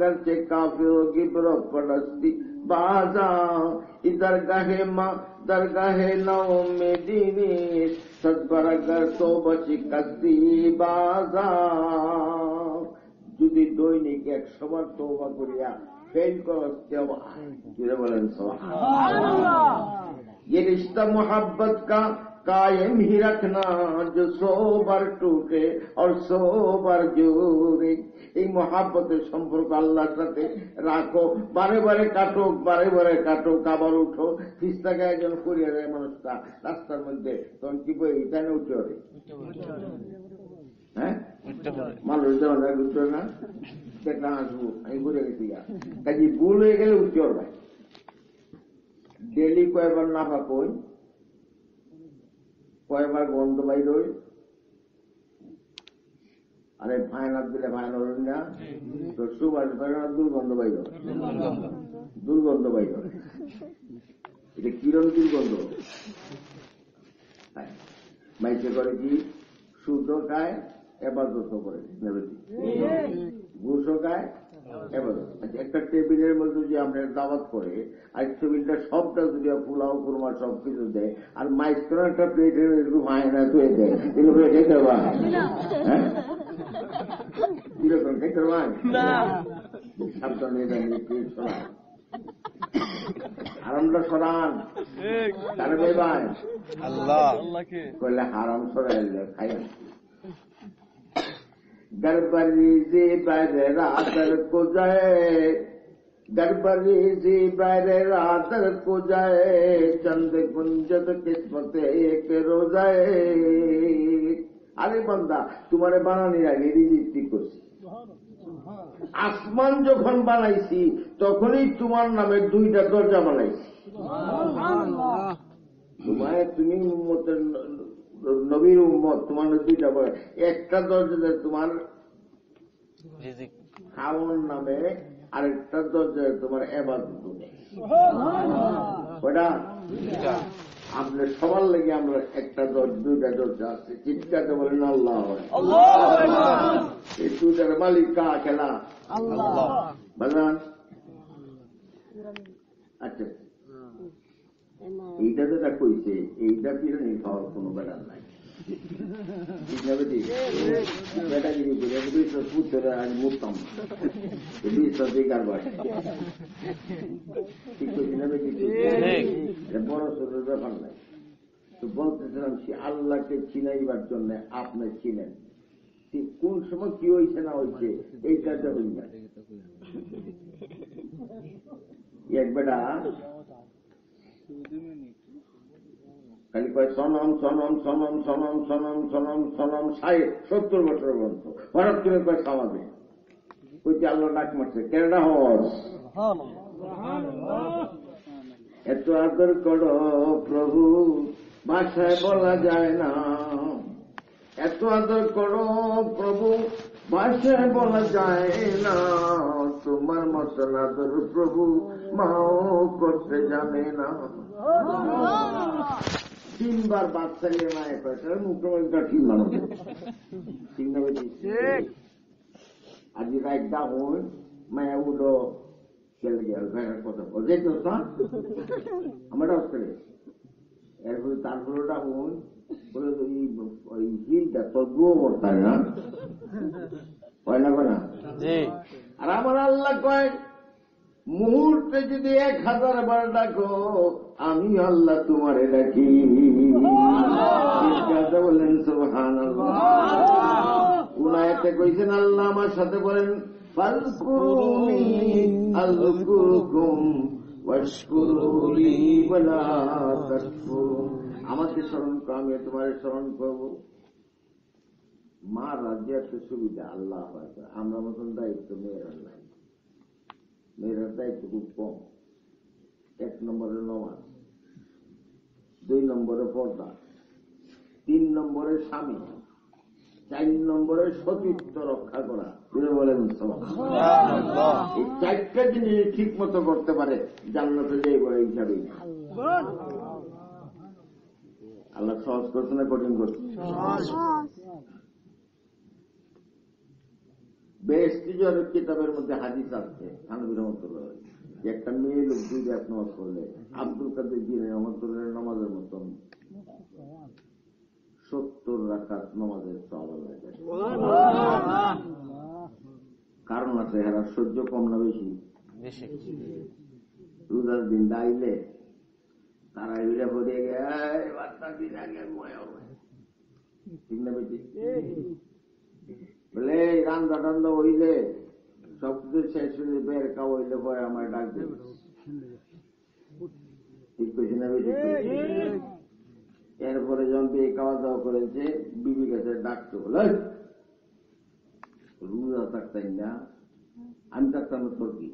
गरचे काफिरों की बरो पड़स्ती बाजा, इधर गहे माँ दरगाहे नौ में दीनी, सदबर कर तो बची कस्ती बाजा। যদি দৈনিক 100 বার তওবা করিয়া ফেল করতে হবে, বলেন সুবহানাল্লাহ। ये रिश्ता मोहब्बत का कायम ही रखना, जो 100 बार टूटे और 100 बार जोड़े। এই মহাব্বতের সম্পর্ক আল্লাহর সাথে রাখো, বারে বারে কাটো, বারে বারে কাটো, আবার উঠো। ফিস্তাকে একজন করিয়া দেয় মানুষটা রাস্তার মধ্যে, তখন কি বই এখানে উঠে হবে? হ্যাঁ, মানুষ যেমন উঠে না, দেখলাম আসবো আমি ঘুরে গেছি গা, কাজে ভুল হয়ে গেলে উঠতে হবে। ডেলি কয়বার নাফা কই, কয়বার গন্ধ বাইর হই, আরে ফায়নার দিলে ফায়না হল না, তো সুবাস বাইর দুর্গন্ধ বাইর, দুর্গন্ধ বাইর, এটা কিরণ দুর্গন্ধ। মাইসে করে কি সুদও খায়, এবাদত করে, ঘুষও খায়, এবাদত। একটা টেবিলের মধ্যে যদি আমরা দাওয়াত করে, আর টেবিলটা সবটা যদি পোলাও কুরমা সবকিছু দেয়, আর মাইস্ত্র একটা প্লেটের একটু মায়না ধুয়ে দেয়, এগুলো খেতে পারবা? হ্যাঁ, কিরকম খেতে পারবা? সাবধানে প্লেট সরান, হারামটা সরান, তারা ভাই আল্লাহ কইলে হারাম সরাইলে খাই। गड़बड़ी बैरे रातर को जाए, गड़बड़ी बैरे रातर को जाए, चंद गुंजत किस्मत एक रोजाए। আরে বান্দা, তোমারে বানানোর আগে রিজিক ঠিক করছি, আসমান যখন বানাইছি তখনই তোমার নামে 2টা দরজা বানাইছি। তোমায় তুমি উম্মতের নবীর উম্মত, তোমার 2টা, একটা দরজা তোমার খাওয়ার নামে, আরেকটা দরজা তোমার ইবাদত নামে। ওটা আপনার সবার লাগে আমরা একটা 2টা দরজা আছে, চিৎকারটা বলেন আল্লাহ। এই 2টার মালিক কা খেলা আল্লাহ বাজান। আচ্ছা, এইটা যেটা কইছে, এইটা বিরিয়ানি খাওয়ার কোনো বেড়ার নাই, বেটাগিরি করে বিশ্বাস পুত্রে আমি মুক্তাম বিশ্বাস এই কারবার, ঠিক কইছি না বেটি? বড় ছোটের ব্যাপার নাই। তো বলতেছিলাম সে আল্লাহকে চিনাইবার জন্য আপনি চিনেন, কোন সময় কি হয়েছে না হয়েছে এইটা হই না। এক বেটা খালি কয় সনম সনম সনম সনম সনম সনম সনম 70 বছর পর্যন্ত হঠাৎ করে কয় সমাজে ওই যে আল্লাহ ডাক মারছে কেডা হস এত আদর করো প্রভু ভাষায় বলা যায় না, এত আদর করো প্রভু ভাষায় বলা যায় না, তোমার মতন আদর প্রভু মাও করতে জানে না। 3 বার বাচ্চা নিয়ে মায়ের পাশে মুখ্যমন্ত্রী ঠিক মানুষ ঠিক না বেশি আজি রাইডা হই মায়া উডো খেলে গেল ফেরার কথা বলছে তো আমার অস্ত্রে এরপরে তারপরে ওটা হই বলে ওই হিলটা তদ্বুও করতাম না হয় না না। আর আমার আল্লাহ কয় মুহূর্তে যদি 1000 বার ডাকো আমি আল্লাহ তোমারে ডাকি। বললেন সুবহানাল্লাহ। উনায়াতে কইছেন আল্লাহ আমার সাথে বলেন ফাযকুরুনি আযকুরুকুম ওয়াশকুরুলি ওয়ালা তাকফুরুন। আমাকে স্মরণ করো আমি তোমার স্মরণ করব। মা রাজ্যে একটা সুবিধা আল্লাহ হয়তো আমরা মতন দায়িত্ব মেয়েরা নাই, মেয়েরার দায়িত্ব খুব কম। 1 নম্বরে নামাজ, 2 নম্বরে পর্দা, 3 নম্বরে স্বামী, 4 নম্বরে সতীত্ব রক্ষা করা। তিনি বলেন এই 4টা জিনিস ঠিক মতো করতে পারে জান্নাতে যেয়ে বলে হিসাবে। আল্লাহ সহজ করছে না কঠিন করছে? বেশিজর কিতাবের মধ্যে হাদিস আছে থানবীর রহমতুল্লাহ যে একটা মেয়ে লোক 2 রাত নামাজ পড়লে আব্দুল কাদের জিলানী রহমতুল্লাহ নামাজের মতন 70 রাকাত নামাজের সওয়াব আল্লাহ দেয়। কারণ আছে এরা সহ্য কম না বেশি? রোজার দিন দাইলে তারা এগুলা ভরে গেছে বার্তা দিন আগে ঠিক না বেশি বলে রান্না টান্দা হইলে সবকিছু শেষ হইলে বের খাওয়া হইলে পরে আমার ডাক দেবে ঠিক পেয়েছি না বেশি। এরপরে যখন বিয়ে খাওয়া দাওয়া করেছে বিবি কাছে ডাকতে বলে রোজা থাকতাই না আমি থাকতাম তোর কি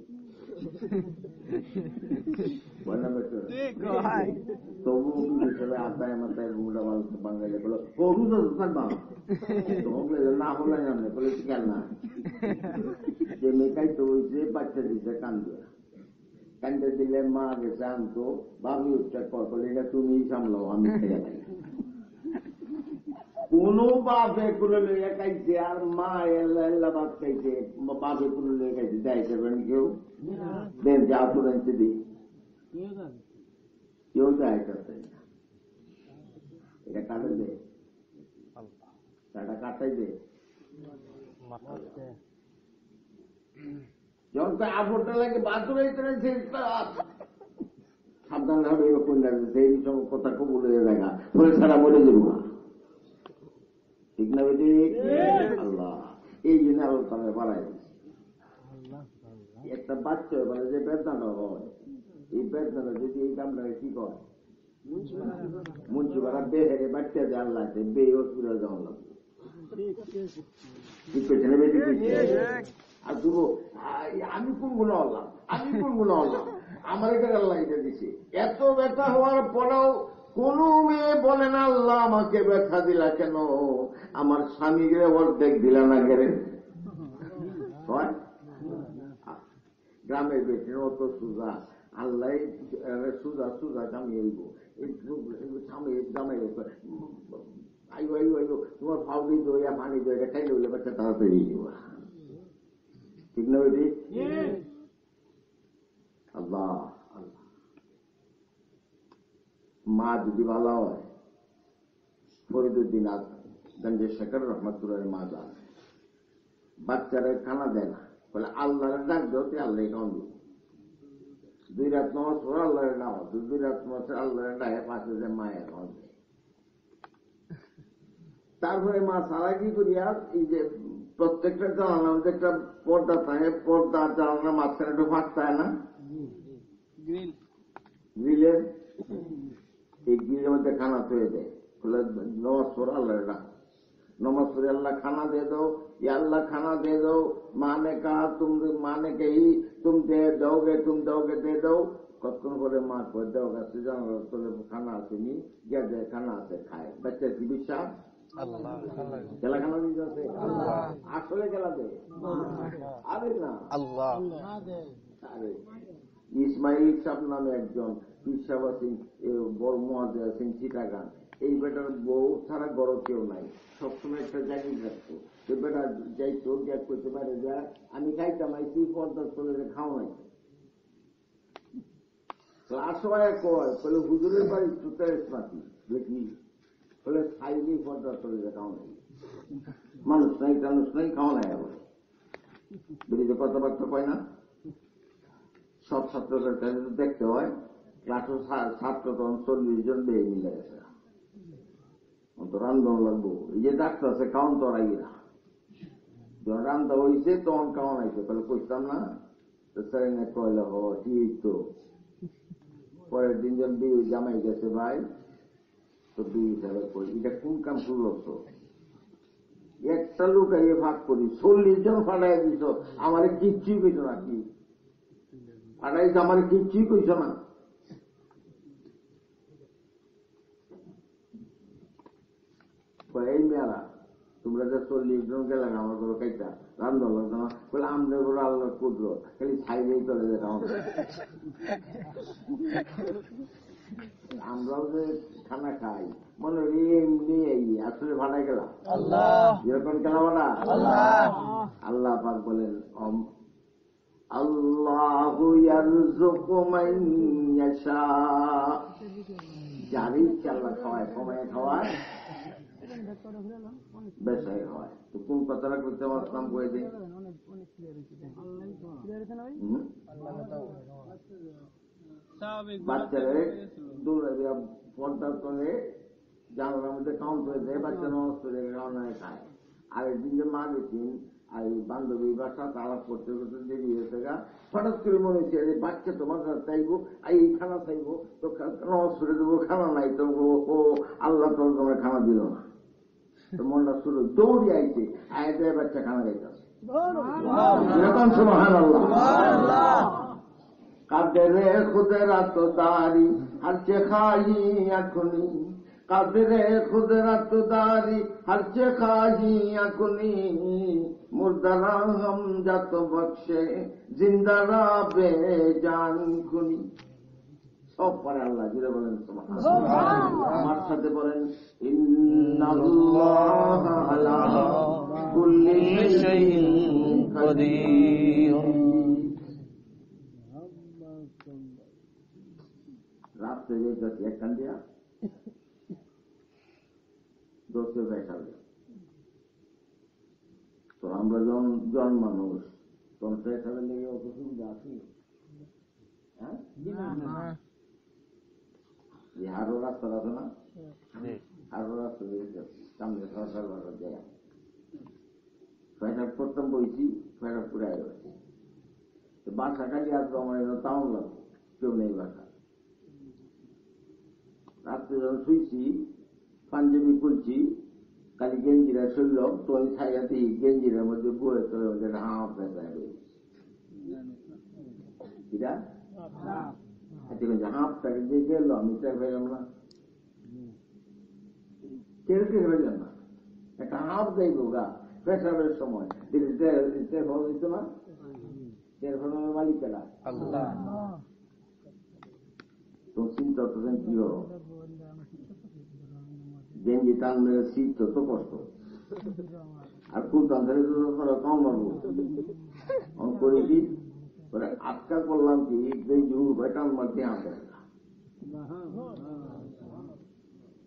তবু হিসেবে আদায় মাথায় রুমটা মানুষ বাঙালি বলো ও রোজা তো থাকবা না হলে জানে বলে কেন না যে মেয়েটাই তো হয়েছে বাচ্চা দিচ্ছে কান্দে কান্দে দিলে মা গেছে আনতো ভাবি উঠটা করলে এটা তুমি সামলাও আমি খেয়ে যাই। কোন বাপে কোনো লইয়া খাইছে আর মা এল্লা বাপ খাইছে বাপে কোনো লইয়া খাইছে যাই করবেন কেউ দেন যা তুলেছে দিই কেউ যায় করতে এটা কাটে দে কাটাই দে যখন তো আবরটা লাগে বাথরুমে সাবধান হবে সেই সব কথা কবুল হয়ে দেখা বলে সারা বলে দেবো না ঠিক না বেটি? আল্লাহ এই জন্য আল্লাহ তাহলে বাড়াই একটা বাচ্চা বলে যে বেদনা হয় এই বেদনা যদি এই কামটাকে কি করে মুন্সি বাড়া বেহেরে বাচ্চা যে আল্লাহ আছে বে হসপিটাল যাওয়া লাগবে ঠিক করছে না বেটি? আর দুবো আমি কোন গুলো হলাম আমার এটা আল্লাহ এটা দিছে। এত ব্যথা হওয়ার পরেও কোন মেয়ে বলে না আল্লাহ আমাকে ব্যথা দিলা কেন, আমার স্বামীকে অর্ধেক দিলা না গেলে। গ্রামের বেটির অত সুজা আল্লাহ সুজা স্বামী হইব স্বামী জামাই আইব আইব আইব তোমার ফাউডি দইয়া পানি দইয়া খাইলে হইলে বাচ্চা তাড়াতাড়ি দিব ঠিক না বেটি? আল্লাহ আল্লাহ মা যদি ভালো হয় ফরিদুদ্দিন গঞ্জের শেখর রহমতুল্লাহ মা যান বাচ্চারা খানা দেয় না বলে আল্লাহর ডাক দিতে আল্লাহ খাওয়ান দিব 2 রাত নামাজ পড়ে আল্লাহর নাম 2 রাত নামাজ আল্লাহর ডাকে 5 হাজার মায়ের খাওয়ান দেয়। তারপরে মা সারা কি করিয়া এই যে প্রত্যেকটা জানালার মধ্যে একটা পর্দা থাকে, পর্দা জানালার মাঝখানে একটু ফাঁক থাকে না গ্রিলের, এই গ্রিলের মধ্যে खाना थोए दे बोले नमाज पढ़ो अल्लाह डाक नमाज पढ़े अल्लाह खाना दे दो या अल्लाह खाना दे दो। माँ ने कहा माँ ने कही तुम दोगे दे दो। कतक्षण बोले माँ को दोगा तो खाना आसेनी गया दे खाना आसे खाए बच्चे की विश्वास কেলা খানা দিতে আছে আসলে কেলা দে আরে না
আল্লাহ
আরে ইসমাইল সাহেব নামে একজন পিসাবা সিং বড় মহাদেব সিং চিটাগাং এই বেটার বউ ছাড়া বড় কেউ নাই সবসময় একটা জায়গায় থাকতো সে বেটা যাইতো গ্যাস করতে পারে যা আমি খাইতাম আইসি পর্দা চলে খাও নাই ক্লাস হয় কয় বলে হুজুরের বাড়ি চুতারেস নাকি দেখি বলে সাইডেই পর্দা চলে খাও নাই মানুষ নাই টানুষ নাই খাও নাই আবার বেরিয়ে কথাবার্তা কয় না সব ছাত্রদের কাছে দেখতে হয় ক্লাসে ছাত্র তখন 40 জন বেয়ে মিলে গেছে তো রান্ধন লাগবো এই যে ডাক্তার আছে খাওয়ান তো রাই না যখন রান্ধা হয়েছে তখন খাওয়ান আইছে তাহলে কইতাম না তো স্যারেনে কয়লা হ ঠিক তো পরের দিন যখন বিয়ে জামাই গেছে ভাই তো বিয়ে হিসাবে কই এটা কোন কাম করলো তো একটা লুকাইয়ে ভাগ করি 40 জন ফাটাই দিছ আমার কিচ্ছুই কইছ না কি ফাটাইছে আমার কিচ্ছুই কইছ না এই মেয়ারা তোমরা যে 40 জন গেলে আমার কোনো কাইটা রান্ধ লাগতো না বলে আমাদের বড় আল্লাহ কুদরো খালি ছাইলেই চলে যেত আমরাও যে খানা খাই মনে হয় এমনি এই আসলে ভাড়ায় গেলাম যেরকম গেলাম না আল্লাহ পাক বলেন আল্লাহু ইয়ারযুকু মান ইয়াশা যারই ইচ্ছা আল্লাহ খাওয়ায় কমায় খাওয়ায় বেশাই হয় তো কোন কথাটা করতে পারতাম বই দিই বাচ্চারে পর্দা করে জানালার মধ্যে কাউন্ট হয়ে যায় বাচ্চা নষ্ট করে খাওয়ানো খায় আর একদিন যে মা গেছেন আর বান্ধবী বাসা আলাপ করতে করতে দেরি হয়েছে গা হঠাৎ করে মনে হচ্ছে বাচ্চা তোমার চাইবো আর এই খানা চাইবো তো নষ্ট করে দেবো খানা নাই তো ও আল্লাহ তোমার খানা দিল না তো মনটা শুরু দৌড়ি আইছে আয়াতে বাচ্চা খানা খাইতেছে এরকম সুবহানাল্লাহ কাদেরে খুদরাত দারি হরচে খাই এখনি কাদেরে খুদরাত দারি হরচে খাই এখনি মুর্দারা হাম জাত বখশে জিন্দারা বেজান খুনি সব পরে আল্লাহ জুড়ে বলেন আমার সাথে বলেন ইন্নাল্লাহা আলা কুল্লি শাইইন কাদির রাত্রে যেতে একখান দিয়া দোষে বেসাবে তো আমরা যখন মানুষ তখন বেসাবে লেগে অত সুবিধা আছি হ্যাঁ আরো রাস্তা আছে না আরো রাস্তা সামনে সরকার বাজার যায় ফেরাপ করতাম বইছি ফেরাপ করে আসবে বাসা খালি আসবো আমার তাও লাগবে কেউ নেই বাসা রাত্রে যখন শুইছি পাঞ্জাবি খুলছি খালি গেঞ্জিরা শরীর তো আমি ছাইয়াতে গেঞ্জিরার মধ্যে বয়ে তোর মধ্যে হাঁ পেঁচায় রয়েছে হাফটাকে দিয়ে গেল আমি টের পেলাম না টের পেলাম না একটা হাফ দেয় গা পেশাবের সময় টের ফল দিত না টের ফলের মালিকেরা তো চিন্তা করতেন কি হল গেঞ্জি টানলে শীত তো কষ্ট আর খুব তাড়াতাড়ি কম মারবো করে কি আজকা করলাম কি বেটার মধ্যে আসে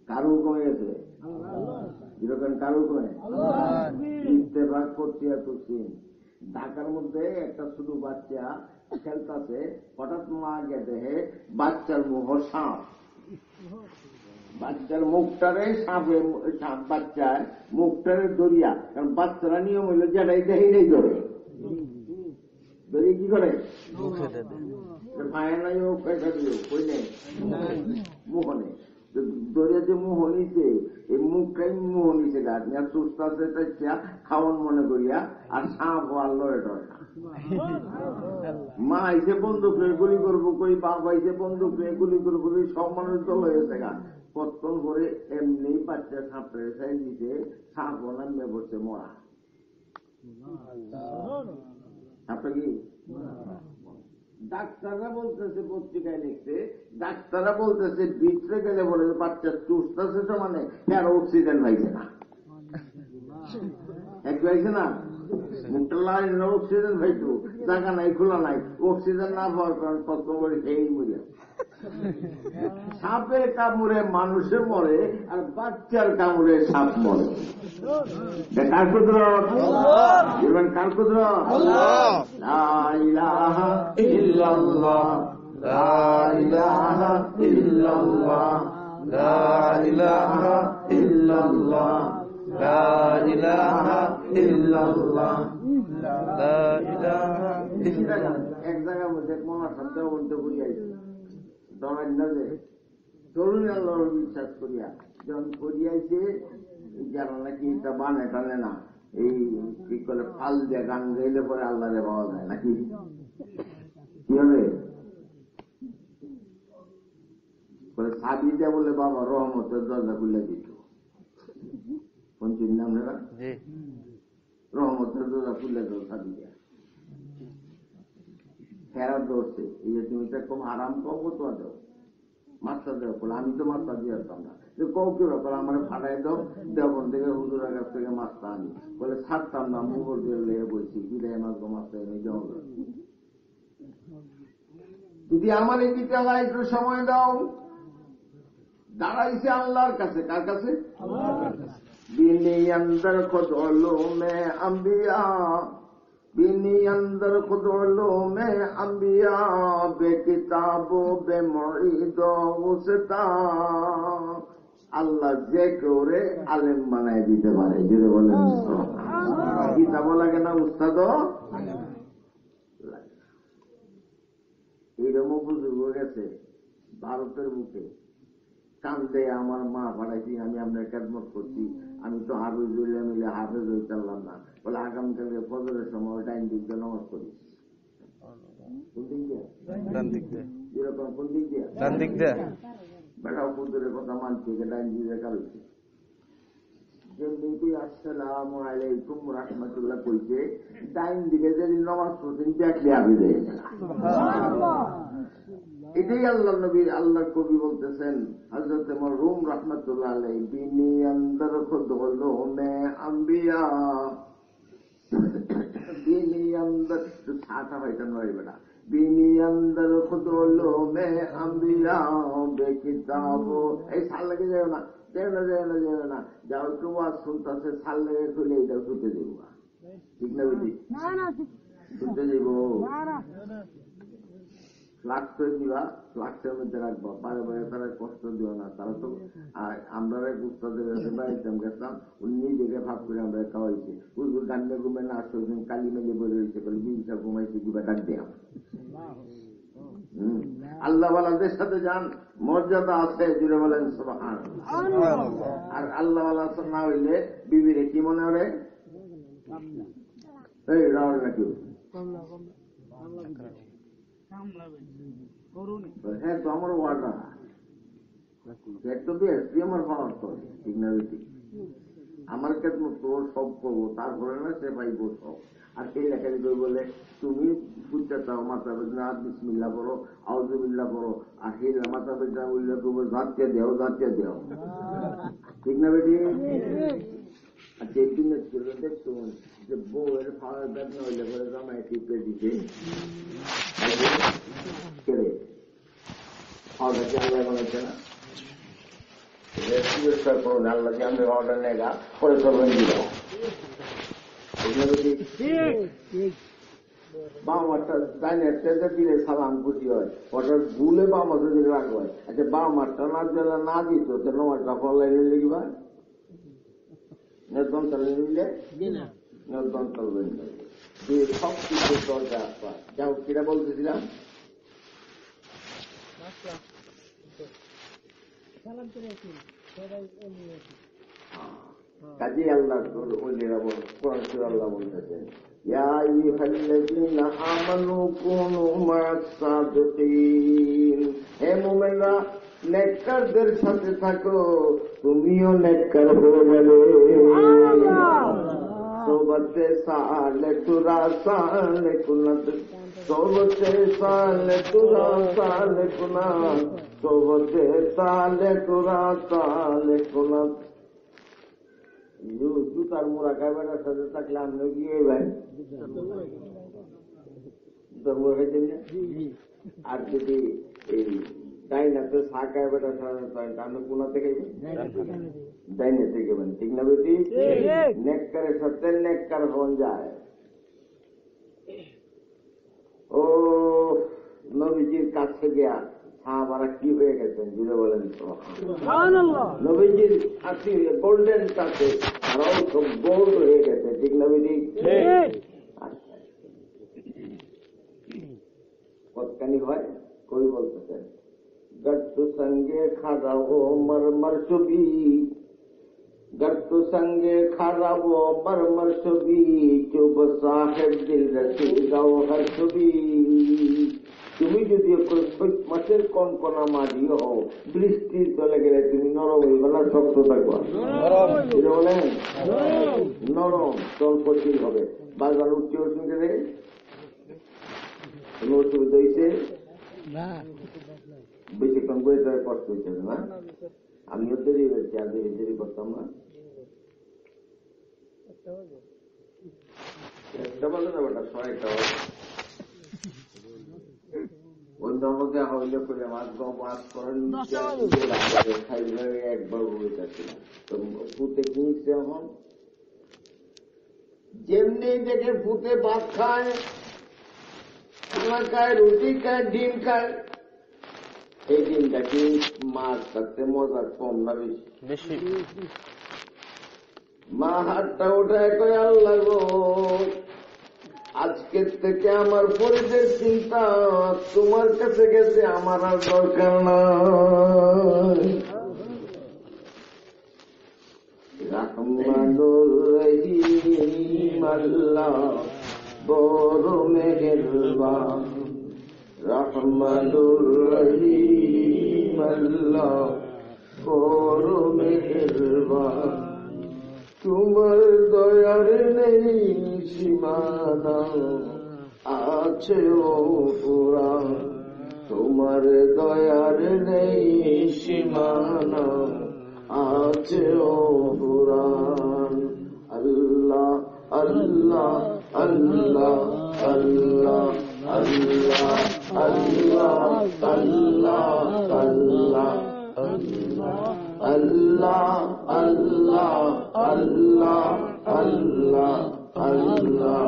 কারু কমে গেছে যেরকম কারু কমে ইত্তেফাক করছি আর তুলছি ঢাকার মধ্যে একটা ছোট বাচ্চা খেলতেছে হঠাৎ মা গেছে বাচ্চার মুখ সাপ বাচ্চার মুখটারে সাপে সাপ বাচ্চার মুখটারে দরিয়া কারণ বাচ্চারা নিয়ম হইল যেটাই দেখেই ধরে কি করে পায়ে নাই ও পয়সা দিও কই নেই মুখ নেই ধরে যে মুহ নিছে এই মুখটাই মুহ নিছে গাছ নিয়ে সুস্থ আছে খাওয়ান মনে করিয়া আর সাপ আর লড়ে টরে না। মা আইসে বন্দুক রে গুলি করবো কই, বাপ আইসে বন্দুক রে গুলি করবো কই, সব মানুষ দল হয়েছে গা। কতক্ষণ করে এমনি বাচ্চা সাপড়ে সাই দিতে সাপ নামে বসে মরা। সাপটা কি ডাক্তাররা বলতেছে, পত্রিকায় লিখছে, ডাক্তাররা বলতেছে ভিতরে গেলে বলে বাচ্চা সুস্থ আছে তো মানে আর অক্সিজেন পাইছে না, এক পাইছে না, মুখটা লাল অক্সিজেন পাইতো, জায়গা নাই, খোলা নাই, অক্সিজেন না পাওয়ার কারণ কত করে খেয়েই মরিয়া। সাপের কামড়ে মানুষে মরে আর বাচ্চার কামড়ে সাপ মরে। কার কুদরত? কার কুদরত? লা ইলাহা ইল্লাল্লাহ, লা ইলাহা ইল্লাল্লাহ, লা ইলাহা ইল্লাল্লাহ, লা ইলাহা ইল্লাল্লাহ, লা ইলাহা ইল্লাল্লাহ। এক জায়গার মধ্যে মনে শব্দ বলতে করিয়াছে তরুণ আল্লাহর বিশ্বাস করিয়া যখন করিয়াছে যারা নাকি এটা বানে টানে না, এই কি করে ফাল দিয়ে গান গাইলে পরে আল্লাহরে পাওয়া যায় নাকি কি হবে সাবি দেয়া বলে বাবা রহমতের দরজা খুলে দিত। কোন চিন্তা আপনারা? রহমতের দরজা খুলে দেব সাবি দেয়া ফেরত ধরছে, এই যে তুমি তো কম আরাম কম তো দাও, মাছটা দেওয়া বলে আমি তো মাছটা দিয়ে আসতাম না, কৌ কি ব্যাপার আমার ফাটাই দাও, দেবন থেকে হুজুরের কাছ থেকে মাছটা আনি বলে ছাড়তাম না, মুগর দিয়ে লেগে বলছি বিদায় মাছ মাছটা এনে যাও। যদি আমার এই দিতে আল্লাহ একটু সময় দাও, দাঁড়াইছে আল্লাহর কাছে। কার কাছে? বিনি অন্দর খুদলো মে আম্বিয়া, বিনি অন্দর খুদলো মে আম্বিয়া, বে কিতাবো বে মুঈদ উস্তা। আল্লাহ যে করে আলেম বানাই দিতে পারে, যদি বলেন কিতাব লাগে না, উস্তাদ এইরকম বুজুর্গ গেছে ভারতের বুকে, কান্দে আমার মা পাঠাইছি, আমি আপনার খেদমত করছি, আমি তো হাফেজ হইলে মিলে হাফেজ হয়ে চাললাম না, বলে আগামীকালকে ফজরের সময় ডাইন দিক দিয়ে নামাজ করি। কোন দিক দিয়ে? যেরকম কোন দিক দিয়ে? বেটাও পুজোরের কথা মানছে, ডাইন দিকে কারোছে যেমনি আসসালামু আলাইকুম রাহমাতুল্লাহ কইছে, ডাইন দিকে যেদিন নামাজ পড়ছেন দেখলে আমি যাই। এটাই আল্লাহ নবী, আল্লাহ কবি বলতেছেন হযরত মরহুম রাহমাতুল্লাহ আলাইহি, বিনি অন্দর খুদলো মে আম্বিয়া, বিনি অন্দর ছাতা হইতেন ভাই বেটা, বিনি অন্দর খুদলো মে আম্বিয়া, বে কিতাব। এই সাল লেগে যাও না, যাও একটু ওয়াজ শুনতেছে, সাল লেগে খুলে এইটা শুনতে যাইব, ঠিক না বেটি? শুনতে যাইব, ফ্লাক্স হয়ে দিবা, ফ্লাক্সের মধ্যে রাখবো, বারে বারে তারা কষ্ট দিও না। তারা তো আমরা উস্তাদের কাছে বাড়িতাম গেছিলাম, উনি নিজেকে ভাব করে আমরা খাওয়াইছি, হুজুর গান্ডে ঘুমে না আসছে, কালি মেলে বলে রয়েছে, বলে বিশা ঘুমাইছে দিবা ডাক দেয়া। আল্লাহওয়ালাদের সাথে যান, মর্যাদা আছে, জুড়ে বলেন সুবহানাল্লাহ। আর আল্লাহওয়ালা না হইলে বিবিরে কি মনে হবে? এই রাওয়াল নাকি হ্যাঁ তো আমার ওয়ার্ডার তো বেশি আমার পাওয়ার করে, ঠিক না বেশি আমার ক্ষেত্রে তোর সব করবো, তারপরে না সে পাইব সব। আর সেই লেখালি করে বলে তুমি বুঝতে চাও মাথা বেদনা বিসমিল্লাহ করো, আউযুবিল্লাহ করো, আর সেই মাথা বেদনা উল্লেখ করবো ঝাঁটিয়ে দেও, ঠিক না বেটি? আচ্ছা এই জন্য দেখুন যে বউয়ের ফাওয়ার বেদনা হইলে করে জামাই টিপে দিতে কেড়ে ফাওয়ারটা আল্লাহ বানাইছে না, পুরস্কার করুন আল্লাহকে, আমি অর্ডার নেগা পরে করবেন দিব। বাম মাঠটা ডাইনে দিলে সালাম খুশি হয়, ওটা ভুলে বাম মাঠে দিলে রাগ হয়। আচ্ছা বাম মাঠটা না দিলে না দিত নমাজটা ফলাই লিখবা, নির্দন চালে নিলে নির্দন চলবেন, সব কিছু দরকার। যাও কিরা বলতেছিলাম, কাজী আল্লাহ ওলিরা কোরআন সূরা আল্লাহ বলতেছেন ইয়া আইয়ুহাল্লাযীনা আমানু কুনু মা'আস সাদিকিন, হে মুমিনরা নেককারদের সাথে থাকো, তুমিও নেককার হয়ে যাবে। সোবতে সালে তুরা সালে কুনাত, সোবতে সালে তুরা সালে কুনাত, সোবতে সালে তুরা সালে কুনাত। জুতার মোড়া কাবেটার সাথে থাকলে আপনি গিয়ে ভাই জুতার মোড়া খাইছেন না? আর যদি এই ডাইনাতে চা কাবেটার সাথে আপনি কোনাতে খাইবেন? ডাইনাতে খাবেন, ঠিক না বেটি? নেককারের সাথে নেককার হন যায়। ও নবীজির কাছে গিয়া সাহাবারা কি হয়ে গেছেন জুড়ে বলেন তো। নবীজির হাসি গোল্ডেন টাচে তারাও সব গোল্ড হয়ে গেছে, ঠিক না বেটি? কতখানি হয় কই বলতেছেন গট্টু সঙ্গে খারাবো মরমর ছবি, গট্টু সঙ্গে খারাবো মরমর ছবি, চুপ সাহেব দিল রসি গাও হর ছবি। তুমি যদি মাছের কনকনা মাঝি হও, বৃষ্টি চলে গেলে তুমি নরম হইবে না শক্ত থাকবা? বলেন নরম চলপশীল হবে। বাজার উঠতে উঠতে গেলে কোন অসুবিধা হয়েছে? বেশিক্ষণ বই তার কষ্ট হইতে না। আমিও দেরি হয়েছি, আর দেরি করতাম না। একটা বাজে না বেটা, 6টা বাজে। অন্যান্য দেখা হইলে করে মাছ করেন একবার বইতেছিলাম তো ফুটে কিনছে। এখন যেমনি দেখে ফুটে ভাত খায়, খায়, রুটি খায়, ডিম খায়, এই ডিমটা কি মাছ থাকতে মজা কম না বেশি? মা হাতটা ওঠায় কয় আল্লাহ গো, আজকের থেকে আমার পরিবেশ চিন্তা তোমার কাছে গেছে, আমার আর দরকার নাই। রহমানুর রহিম আল্লাহ বড় মেহেরবান, রহমানুর রহিম আল্লাহ বড় মেহেরবান, তোমার দয়ার নেই সীমানা, আছে ও পুরাণ, তোমার দয়ার নেই সীমানা, আছে ও পুরাণ। আল্লাহ আল্লাহ আল্লাহ আল্লাহ আল্লাহ আল্লাহ আল্লাহ আল্লাহ আল্লাহ আল্লাহ আল্লাহ আল্লাহ আল্লাহ আল্লাহ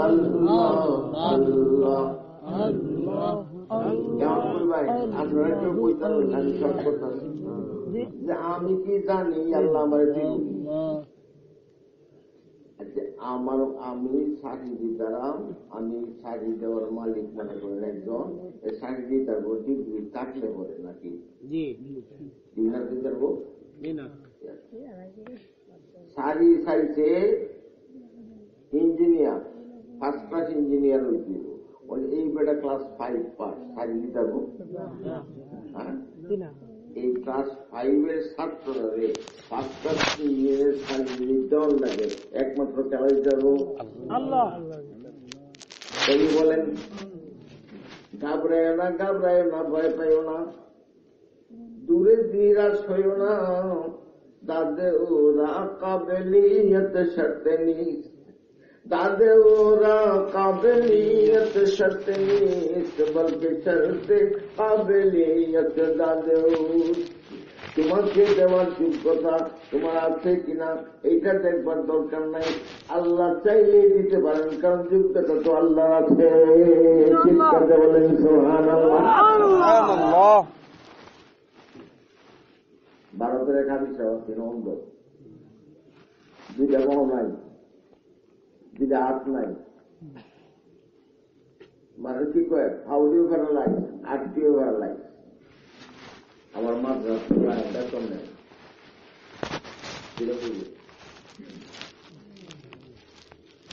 আল্লাহ আল্লাহ আল্লাহ। আপনারা কেউ বুঝতে আমি সব করতেছি যে আমি কি জানি আল্লাহ আমার দিন। আমি শাড়ি দিতাম, আমি শাড়ি দেওয়ার মালিক মনে করেন একজন, শাড়ি দিতে পারবো ডিগ্রি কাটলে পরে নাকি দিতে পারবো? শাড়ি চাইছে ইঞ্জিনিয়ার, ফার্স্ট ক্লাস ইঞ্জিনিয়ার হয়েছিল, এই বেটা ক্লাস 5 পাস, শাড়ি দিতে পারবো? এই ক্লাস 5-এর ছাত্ররা ফার্স্ট ক্লাস ইঞ্জিনিয়ারের শাড়ি দেওয়ার লাগে, একমাত্র খেলা দিতে পারবো আল্লাহ। বলেন ঘাবড়ায় না, ঘাবড়ায় না, ভয় পাইও না, দূরে নিরাশ হইও না, দাদে ওরা কাবেলিয়ত শর্তে নিস, দাদে ওরা কাবেলিয়ত শর্তে নিস, বলকে শর্তে কাবেলিয়ত দাদে। তোমাকে দেওয়ার যোগ্যতা তোমার আছে কিনা এইটা দেখবার দরকার নাই, আল্লাহ চাইলে দিতে পারেন, কারণ যোগ্যতা তো আল্লাহ আছে। চিৎকার বলেন সুবহানাল্লাহ। ভারতের এক হাদিস তিনি অন্ধ, 2টা বাহু নাই, 2টা হাত নাই, মানে কি কয় হাউডিও প্যারালাইজ, আটটিও প্যারালাইজ। আমার মাদ্রাস বেতন নেয়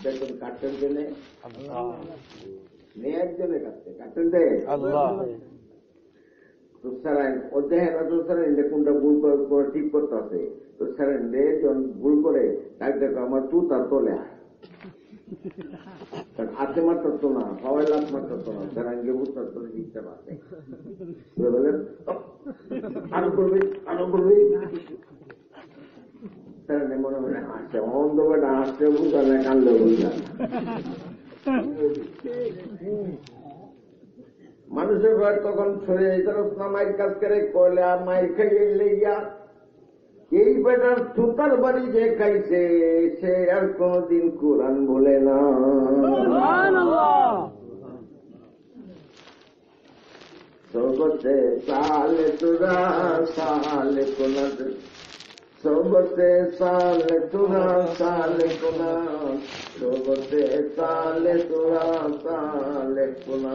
বেতন কাটতেন জেনে নেয় একজনে কাটতেন দেয় তো স্যারেন ও দেখে না তো স্যারেন কোনটা ভুল করে ঠিক করতে আছে তো স্যারেন যখন ভুল করে তাই দেখো আমার তু তার তোলে হাতে মারতো না সবাই লাভ মারতো না স্যারাঙ্গে বুঝতে তোলে দিতে পারছে বলেন আরো করবে স্যারেন মনে মনে হাসছে অন্ধ বেটা হাসতে বুঝা না কানলে বুঝা মানুষের ঘর তখন ছড়ে যেত না মায়ের কাজ করে করলে আর মায়ের খাইয়ে লেগিয়া এই বেটার সুতার বাড়ি যে খাইছে সে আর কোনদিন কোরআন বলে না সবতে সালে তোরা সালে কোনা সবতে সালে তোরা সালে কোনা সবতে সালে তোরা সালে কোনা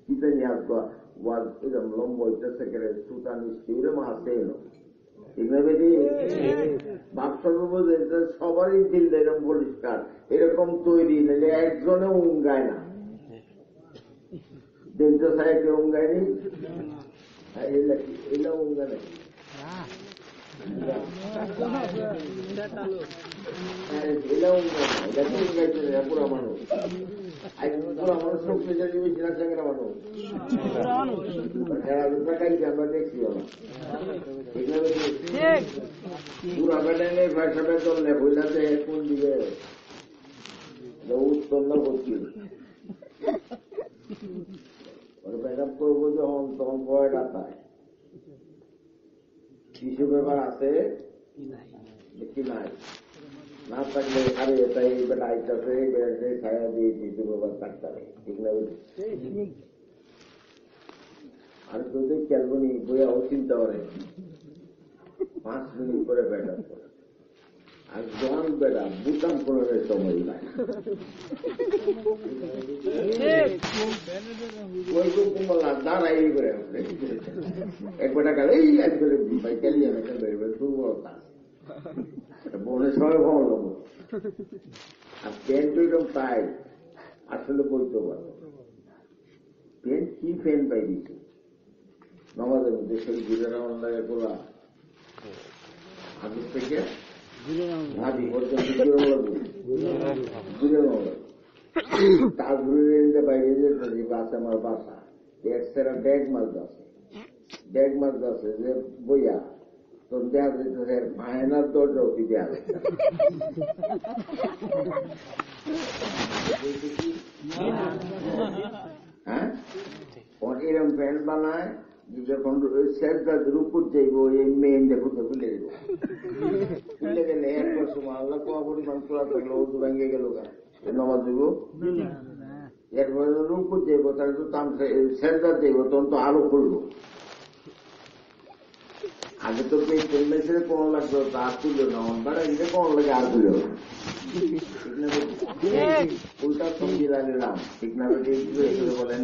ইতানি আসবা ওয়াজ এরকম লম্বা হইতেছে গেলে সুতা নিশ্চয়ই মাসে এলো ঠিক না বেটি বাক্সর্ব সবারই দিল এরকম পরিষ্কার এরকম তৈরি নাহলে একজনে উঙ্গায় না দিনটা সাহেবকে উঙ্গায়নি এলা উঙ্গা নাকি এলা উঙ্গা না এটা তো উঙ্গাইছে না পুরা মানুষ পুরা মানুষ সব বেশি বেশি না চাঙ্গা মানুষ খাইছে আমরা দেখছি না ঠিক না বেশি পুরা বেটাইলে পয়সা বেতন নেই বইলাতে কোন দিকে উত্তর না করছি ব্যাকআপ করবো যখন তখন পয়টা পায় কিছু ব্যাপার আছে কি নাই না থাকলে আরে তাই বেটা আইতাছে ছায়া দিয়ে কিছু ব্যাপার থাকতে হবে ঠিক না আর যদি ক্যালবনি বইয়াও চিন্তা করে 5 মিনিট করে বেটা করে আর জন বেটা বুতাম করে সময় নাই দাঁড়াই করে এক বেটা গেলে এই একবারে ক্যালিয়ে বেরোবে দুর্বলতা বোনের সবাই ভালো লাগবো আর প্যান্ট ওইরকম পাই আসলে বলতে পারবো প্যান্ট কি প্যান্ট পাই দিচ্ছে নামাজের মধ্যে সেই ঘুরে রাউন্ড লাগে গোলা আগের থেকে ভাবি পর্যন্ত ঘুরে লাগবে তার ঘুরে নিতে বাইরে যেতে আছে আমার বাসা এক্সট্রা ড্যাগ মাছ আছে যে বইয়া তো দেখা যেতেছে ফাইনাল দরজা অতি দেওয়া হ্যাঁ এরকম প্যান্ট বানায় যখন শেষদাদের উপর যাইব এই মেন দেখতে খুলে দেব খুলে গেলে একবার সময় আল্লাহ কোয়া পরিমাণ খোলা থাকলো ওষু ভেঙে গেল নামাজ দিব এরপরে উপর যাইব তাহলে তো শেষদার যাইব তখন তো আরো খুলবো আগে তো পেট্রোল মেশিনে কোন লাগতো তা তুলো না বাড়াইলে কোন লাগে আর তুলো উল্টা সঙ্গী লাগলাম ঠিক না বলেন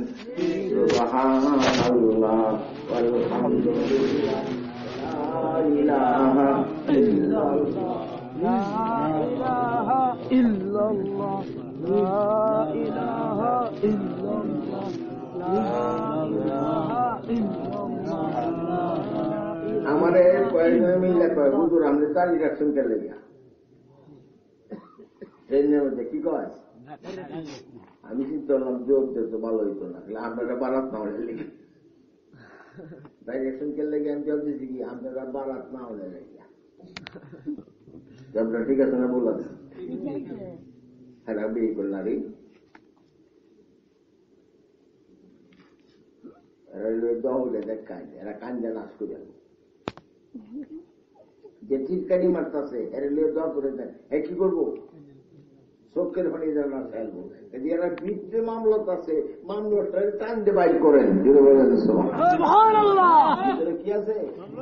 আমারে কয়েকজনে মিললে কয় হুজুর আপনি চালিয়ে রাখছেন কে লেগিয়া ট্রেনের মধ্যে কি কয় আমি চিন্তা করলাম জোর দিতে ভালো হইতো না আপনারা বারাত না হলে লেগে ডাইরেকশন কে লেগে আমি জল দিচ্ছি কি আপনারা বারাত না হলে লেগিয়া আপনারা ঠিক আছে না বললাম হ্যাঁ বিয়ে করল নারী দহলে দেখায় এরা কান্দে নাশ করে যে চিৎকারি মারতেছে এর লিয়ে দোয়া করে দেন এ কি করবো চোখের পানি যেন না ফেলবো এরা ভিতরে মামলত আছে মামলাটা টানতে বাইর করেন ভিতরে কি আছে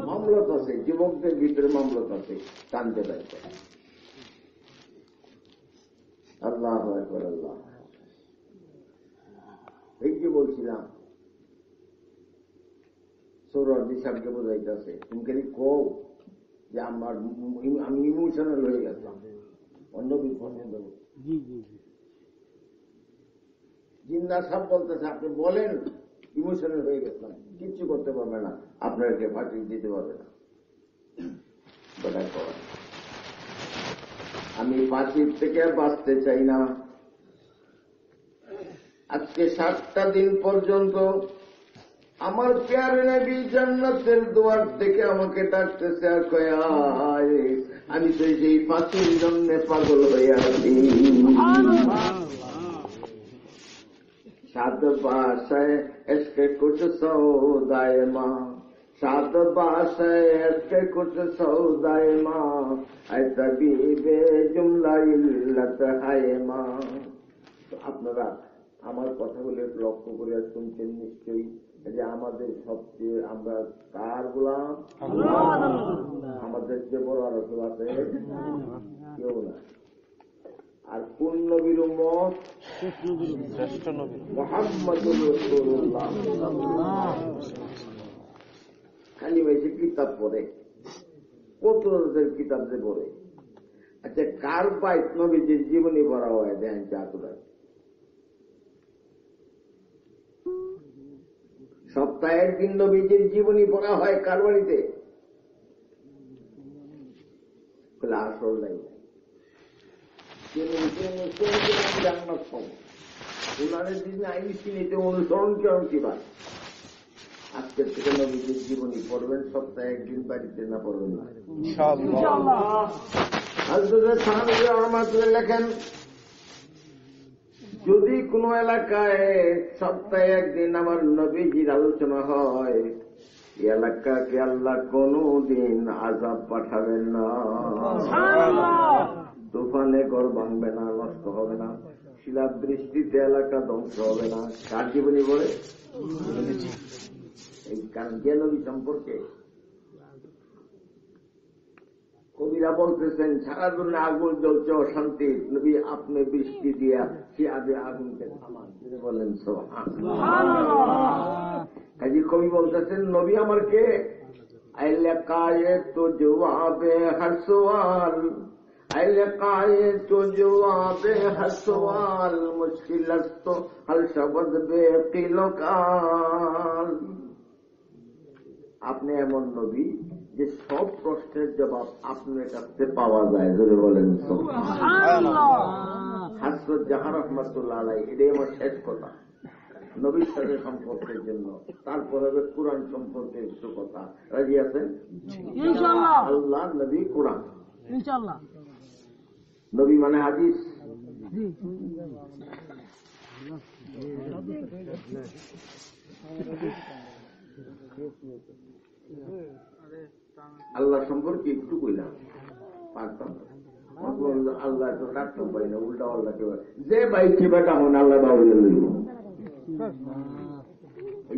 মামলত আছে যুবকদের ভিতরে মামলত আছে টানতে বাইর করেন আল্লাহ আল্লাহ এই যে বলছিলাম সৌরদি সাহেবকে বোঝাইতেছে, তুমি খালি কও যে আমি ইমোশনাল হয়ে গেছিলাম, অন্য বিপদে দেবো। জিন্না সাহেব বলতেছে, আপনি বলেন ইমোশনাল হয়ে গেছিলাম, কিচ্ছু করতে পারবে না, আপনাকে ফাঁকি দিতে পারবে না। আমি ফাঁসির থেকে বাঁচতে চাই না। আজকে 7টা দিন পর্যন্ত আমার প্যারে নবী জান্নাতের দুয়ার থেকে আমাকে ডাকতেছে আর কয় আয়, আমি তো সেই ফাঁসির জন্য পাগল হয়ে আছি। 7 বাসায় এসকে কুছ সৌদায় মা, 7 বাসায় এসকে কুছ সৌদায় মা, আয় তবিবে জুমলা ইল্লাত হায় মা। আপনারা আমার কথাগুলো লক্ষ্য করে শুনছেন নিশ্চয়ই, যে আমাদের সবচেয়ে আমরা কার গোলাম? আমাদের যে বড় আর কেউ আছে? কেউ না। আর কোন নবীর উম্মত?
শ্রেষ্ঠ নবী
মুহাম্মদুর রাসূলুল্লাহ। খালি বেশি কিতাব পড়ে, কত কিতাব যে পড়ে। আচ্ছা, কার বাইত নবীজির জীবনী পড়া হয় দেন চাতুরায়? সপ্তাহে একদিন নবীজির জীবনী পড়া হয় কার বাড়িতে? আসল নাই। জান্নাত পাবো, ওনাদের দিনে আইসিনিতে অনুসরণ কেমন কি ভাই? আজকের থেকে নবীজির জীবনী পড়বেন, সপ্তাহে একদিন বাড়িতে না পড়বেন না লেখেন। যদি কোন এলাকায় সপ্তাহে একদিন আমার নবীজির আলোচনা হয়, এই এলাকাকে আল্লাহ কোনদিন আযাব পাঠাবেন না। তুফানে ঘর ভাঙবে না, নষ্ট হবে না, শিলাবৃষ্টিতে এলাকা ধ্বংস হবে না। কার জীবনী বলে? এই কারণ যে নবী সম্পর্কে কবিরা বলতেছেন, সারা দুনিয়া আগুন জ্বলছে, অশান্তি, নবী আপনি বৃষ্টি দিয়া সে আগে আগুনকে থামান। তিনি বলেন সুবহানাল্লাহ। কাজী কবি বলতেছেন, নবী আমার কে? আইলাকায়ে তো জবাবে হর সওয়াল, আইলাকায়ে তো জবাবে হর সওয়াল, মুশকিল আস্ত হল শবদ বেকিলকাল। আপনি এমন নবী যে সব প্রশ্নের জবাব আপনার কাছে পাওয়া যায়। যদি বলেন হাজরত জাহান রহমাতুল্লাহ আলাইহি, এটাই আমার শেষ কথা নবীর সাথে সম্পর্কের জন্য। তারপরে কোরআন সম্পর্কে একটু কথা। রাজি আছেন? আল্লাহ, নবী, কোরআন। নবী মানে হাদিস। আল্লাহ সম্পর্কে একটু কইলাম, পারতাম আল্লাহ তো ডাক্তার পাই না, উল্টা আল্লাহ কে যে বাইকে বেটা হন আল্লাহ বাবুলে লইব।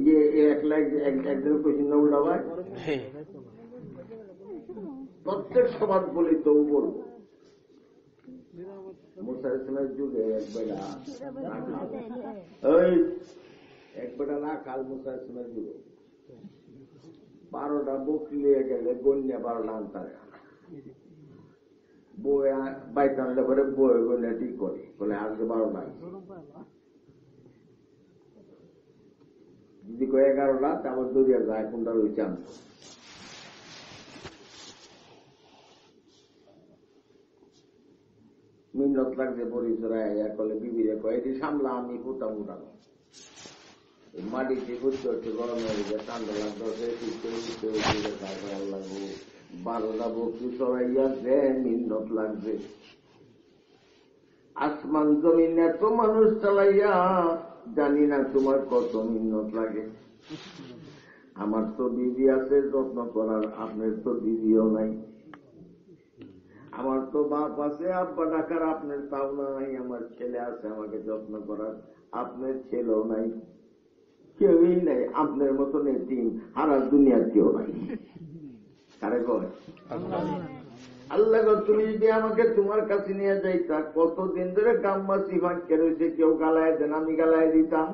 যে একজনের কোশ্চিন না উল্টা ভাই, প্রত্যেক সমাজ বলি তবু বলবো। মুসা ইসলামের যুগে এক বেটা না কাল মুসা ইসলামের যুগে 12টা বকরি লিয়ে গেলে গন্যা 12টা আনতারে বই বাইক আনলে পরে বই গন্যা ঠিক করে বলে আজকে 12টা যদি কয়ে 11টা তারপর দরিয়া যায় কোনটা রয়েছে আনতো। মিন্নত লাগছে পরিচয় করলে বিবিরে কয়ে এটি সামলা আমি কোথাও উঠানো মাটিতে ঘুরতে হচ্ছে, গরম হয়ে গেছে, ঠান্ডা লাগতেছে, লাগবো 12টা বকরি চড়াইয়া যে মিন্নত লাগছে। আসমান জমিন এত মানুষ চালাইয়া জানি না তোমার কত মিন্নত লাগে। আমার তো বিবি আছে যত্ন করার, আপনার তো বিবিও নাই। আমার তো বাপ আছে আব্বা ডাকার, আপনার তাও নাই। আমার ছেলে আছে আমাকে যত্ন করার, আপনার ছেলেও নাই, কেউই নাই। আপনার মতন এতিম সারা দুনিয়ার কেউ নাই। কারে কয়? আল্লাহ তুমি যদি আমাকে তোমার কাছে নিয়ে যাইতা, কতদিন ধরে গাম্বাসি ফাঁকে রয়েছে, কেউ গালায় দেন, আমি গালায় দিতাম।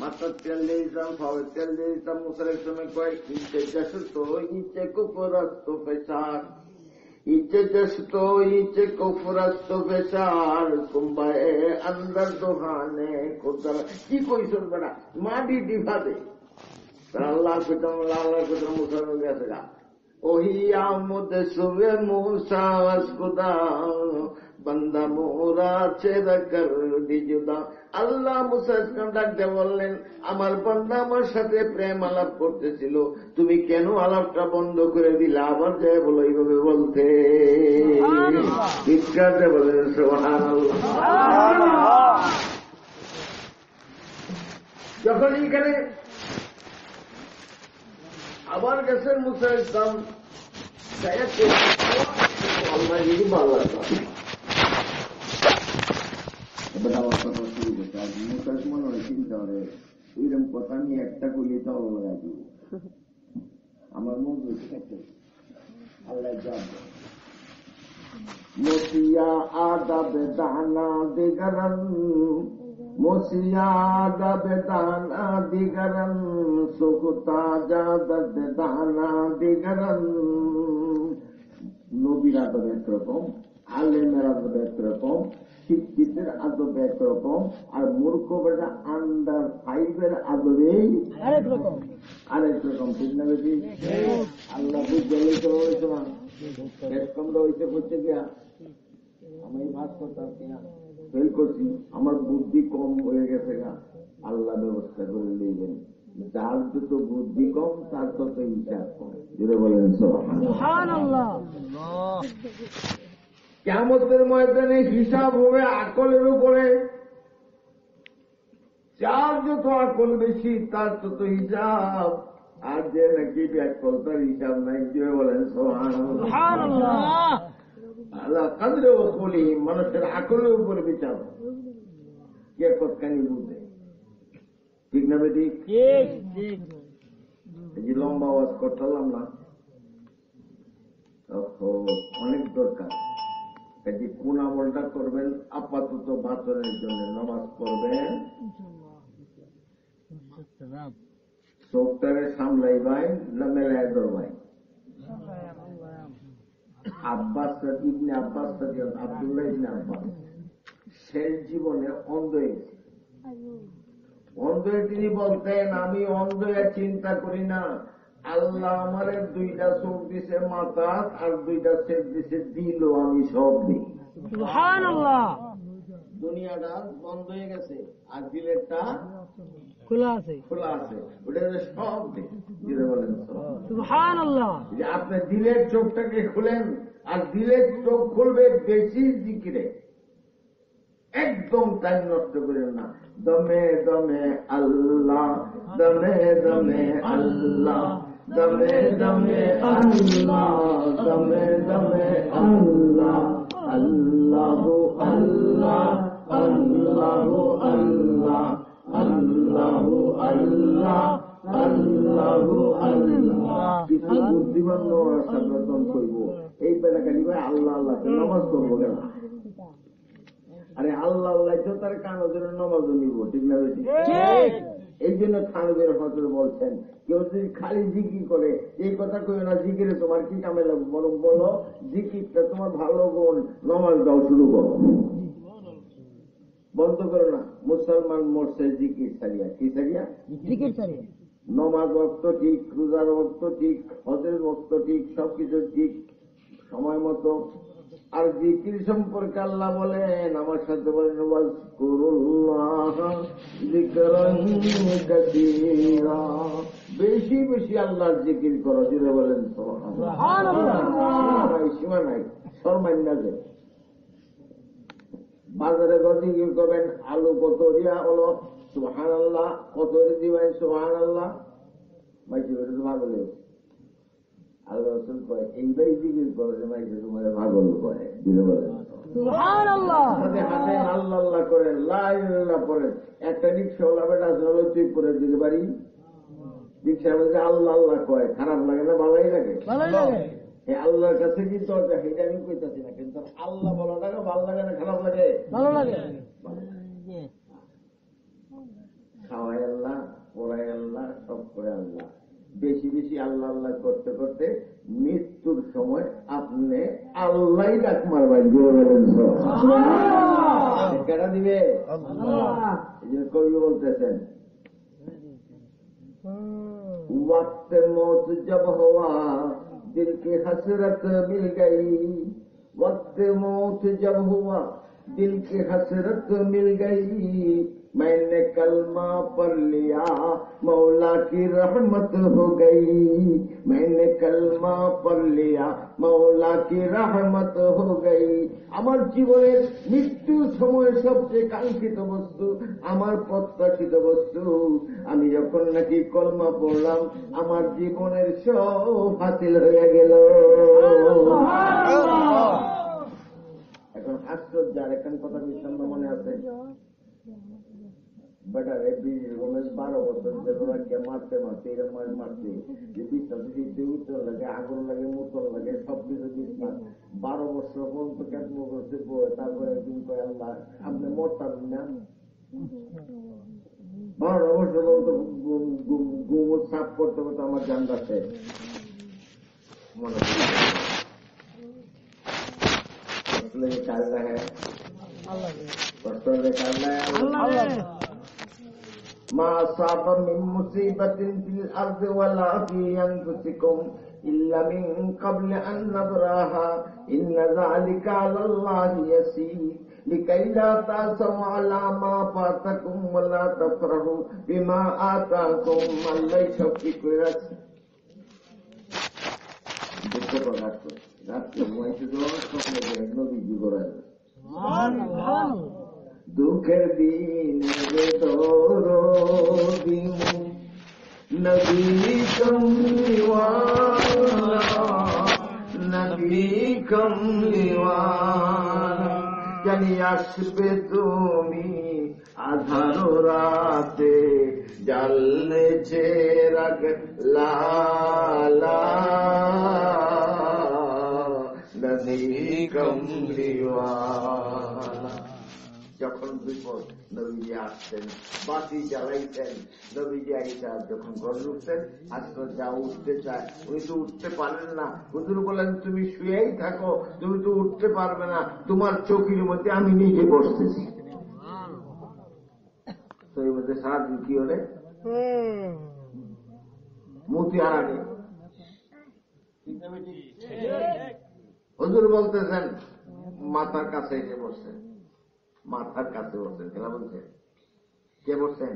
মাথার তেল দিয়ে দিতাম, ফাওয়ার তেল দিয়ে দিতাম। মুসারের সময় কয় ইচ্ছে তো ইচ্ছে কুপুরস্ত পেশার, ইচ্ছে তো ইচ্ছে কুপুরস্ত পেশার, কুম্বায়ে আন্দার দোহানে কোদার। কি কইস বেটা মাটি ডিভাতে আল্লাহ কুতম আল্লাহ কুতম মুসারের গেছে গা ওহি আমদ সুবে মুসা খুদা বান্দা মোরা ছেড়া কর দি জুদা। আল্লাহ মুসা ইসলাম ডাকতে বললেন, আমার বান্দা আমার সাথে প্রেম আলাপ করতেছিল, তুমি কেন আলাপটা বন্ধ করে দিলে? আবার যায় বলো এইভাবে বলতে চিৎকারতে বলেন সুবহানাল্লাহ। যখন এইখানে আবার গেছেন মুসা ইসলাম আল্লাহ যদি ভালো লাগতো এবার আমার কথা শুরু করছে। আর মুসা মনে হয় চিন্তা করে ওইরকম কথা আমি একটা করলে তো রাখি আমার মন ঠিক আছে আল্লাহ যাব মসিয়া আদা বেদানা দিগরন, মসিয়া আদা বেদানা দিগরন, সুখতা জাদা বেদানা দিগরন। নবীর আদব একরকম, আলেমের আদব একরকম, শিক্ষিতের আদব একরকম, আর মূর্খ বেটা আন্ডার 5 আদবে আরেক রকম। ঠিক না বেশি? আল্লাহ বুঝলেই তো হয়েছে না, কমটা হয়েছে করছে গিয়া আমি ভাত করতে না ফেল করছি, আমার বুদ্ধি কম হয়ে গেছে গা। আল্লাহ ব্যবস্থা করে দিয়েছেন, যার যত বুদ্ধি কম তার তত হিসাব কম। যেটা বলেন সুবহানাল্লাহ। কিয়ামতের ময়দানে হিসাব হবে আকলের উপরে, যার যত আকল বেশি তার তত হিসাব, আর যে নাকি ব্যাকল তার হিসাব নাই। যে বলেন সুবহানাল্লাহ। আল্লাহ কাদরে ওকলি, মানুষের আকলের উপরে বিচার কে কতখানি বুঝে। ঠিক না বেটি? এই যে লম্বা আওয়াজ করতাম না, অনেক দরকার। এই যে কোন আমলটা করবেন আপাতত বাঁচনের জন্য, নামাজ পড়বেন, চোখটারে সামলাইবাই না মেলায় ধরবাই। আব্বাস ইবনে আব্বাস আব্দুল্লাহ ইবনে আব্বাস শেষ জীবনে অন্ধ হয়েছে। অন্ধ তিনি বলতেন, আমি অন্ধ চিন্তা করি না, আল্লাহ আমার 2টা চোখ দিছে মাথা আর 2টা চোখ দিছে দিল, আমি সব দিই। সুবহানাল্লাহ। দুনিয়াটা বন্ধ হয়ে গেছে আর দিলেরটা খোলা আছে, ওটা সব দিই। বলেন সুবহানাল্লাহ। যে আপনি দিলের চোখটাকে খুলেন, আর দিলের চোখ খুলবে বেশি জিকিরে, একদম টাইম নষ্ট করেন না। দমে দমে আল্লাহ, দমে দমে আল্লাহ, দমে দমে আল্লাহ, দমে দমে আল্লাহ, আল্লাহ আল্লাহ, আল্লাহ আল্লাহ, আল্লাহ আল্লাহ, আল্লাহ আল্লাহ। কিছু বুদ্ধিমান সাবধান করব, এই বেলা খালি ভাই আল্লাহ আল্লাহ নামাজ করবো কেন? আরে আল্লাহ আল্লাহ তো তার কানদের নামাজও নিব। ঠিক না বেশি? এই জন্য থানবের হজর বলছেন, কেউ যদি খালি জিকির করে, এই কথা কেউ না, জিকিরে তোমার কি কামে লাগবে, বরং বলো জিকিরটা তোমার ভালো গুণ, নামাজ দাও শুরু করো, বন্ধ করো না। মুসলমান মরছে জিকির ছাড়িয়া। কি ছাড়িয়া? জিকির ছাড়িয়া। নমাজ ওয়াক্ত ঠিক, রোজার ওয়াক্ত ঠিক, হজের ওয়াক্ত ঠিক, সবকিছু ঠিক সময় মতো। আর জিকির সম্পর্কে আল্লাহ বলেন, আমার সাথে বলেন, বেশি বেশি আল্লাহর জিকির করো। যেটা বলেন সীমা নাই, শর্মাইন না। যে বাজারে জিকির করবেন, আলু কত দিয়া হলো সুবহানাল্লাহ, কত দিবেন সুবহানাল্লাহ, মাইছে তো ভালো লেগেছে। আল্লাহ রাসূল কয় এইটাই জিকির করে মাইছে তোমার পাগল করে। দিলে বলেন সুবহানাল্লাহ। হাতে হাতে আল্লাহ আল্লাহ করেন, লা ইলাহা পড়েন। একটা রিকশাওয়ালা বেটা চলো তুই করে দিতে পারি, রিকশার মধ্যে আল্লাহ আল্লাহ কয়, খারাপ লাগে না? ভালোই লাগে। আল্লাহর কাছে কিন্তু এটা আমি কইতাছি না, কিন্তু আল্লাহ বলাটাকে ভালো লাগে না খারাপ লাগে? ভালো লাগে। খাওয়াই আল্লাহ, পড়াই আল্লাহ, সব করে আল্লাহ। বেশি বেশি আল্লাহ আল্লাহ করতে করতে মৃত্যুর সময় আপনি আল্লাহ ডাক মারবেন। কেনা দিবে? এই জন্য কবি বলতেছেন, वक्त मौत जब हुआ दिल की हसरत मिल गई, वक्त मौत जब हुआ दिल की हसरत मिल गई, मैंने कलमा पढ़ लिया मौला की रहमत हो गई, मैंने कलमा पढ़ लिया मौला की रहमत हो गई। আমার জীবনের মৃত্যুর সময় সবচেয়ে কাঙ্ক্ষিত বস্তু, আমার প্রত্যাশিত বস্তু, আমি যখন নাকি কলমা পড়লাম আমার জীবনের সব হাসিল হয়ে গেল। এখন আশ্চর্য আর এখন কথা বিশ্রাম মনে আছে, বেটারে 12 বছর ধরে মারতে মারতে এরকম মারতে বিশ্বাস উত্তর লাগে, আগুন লাগে, মুসল লাগে, সবকিছু বিশ্বাস 12 বছর পর্যন্ত কেটম করছে। তারপরে একদিন কয় আল্লাহ আপনি মরতাম না, 12 বছর পর্যন্ত ঘুম সাফ করতে করতে আমার জান যাচ্ছে। মনে কারলা হ্যাঁ ما أصاب من مصيبة في الأرض ولا في أنفسكم إلا من قبل أن نبراها إن ذلك على الله يسير لكي لا تأسوا على ما فاتكم ولا تفرحوا بما آتاكم الله يشفيك رأسه দুঃখের দিন নবী কমলিওয়ালা জানি আসবে তুমি আধারো রাতে, জ্বালছে রাগ লালা নবী কমলিওয়ালা। যখন বিপদ নবীজি আসতেন, বাতি জ্বালাইতেন, নবীজি আইসা যখন ঘর উঠতেন, আজকে যা উঠতে চায় উনি তো উঠতে পারেন না। হুজুর বলেন তুমি শুয়েই থাকো, তুমি তো উঠতে পারবে না, তোমার চৌকির মধ্যে আমি নিজে বসতেছি। তো এর মধ্যে সারাদিন কি হলে মতি হারানি। হুজুর বলতেছেন মাথার কাছে এসে বসছেন, মাথার কাছে বসছেন, কেনা বলছেন কে বসছেন?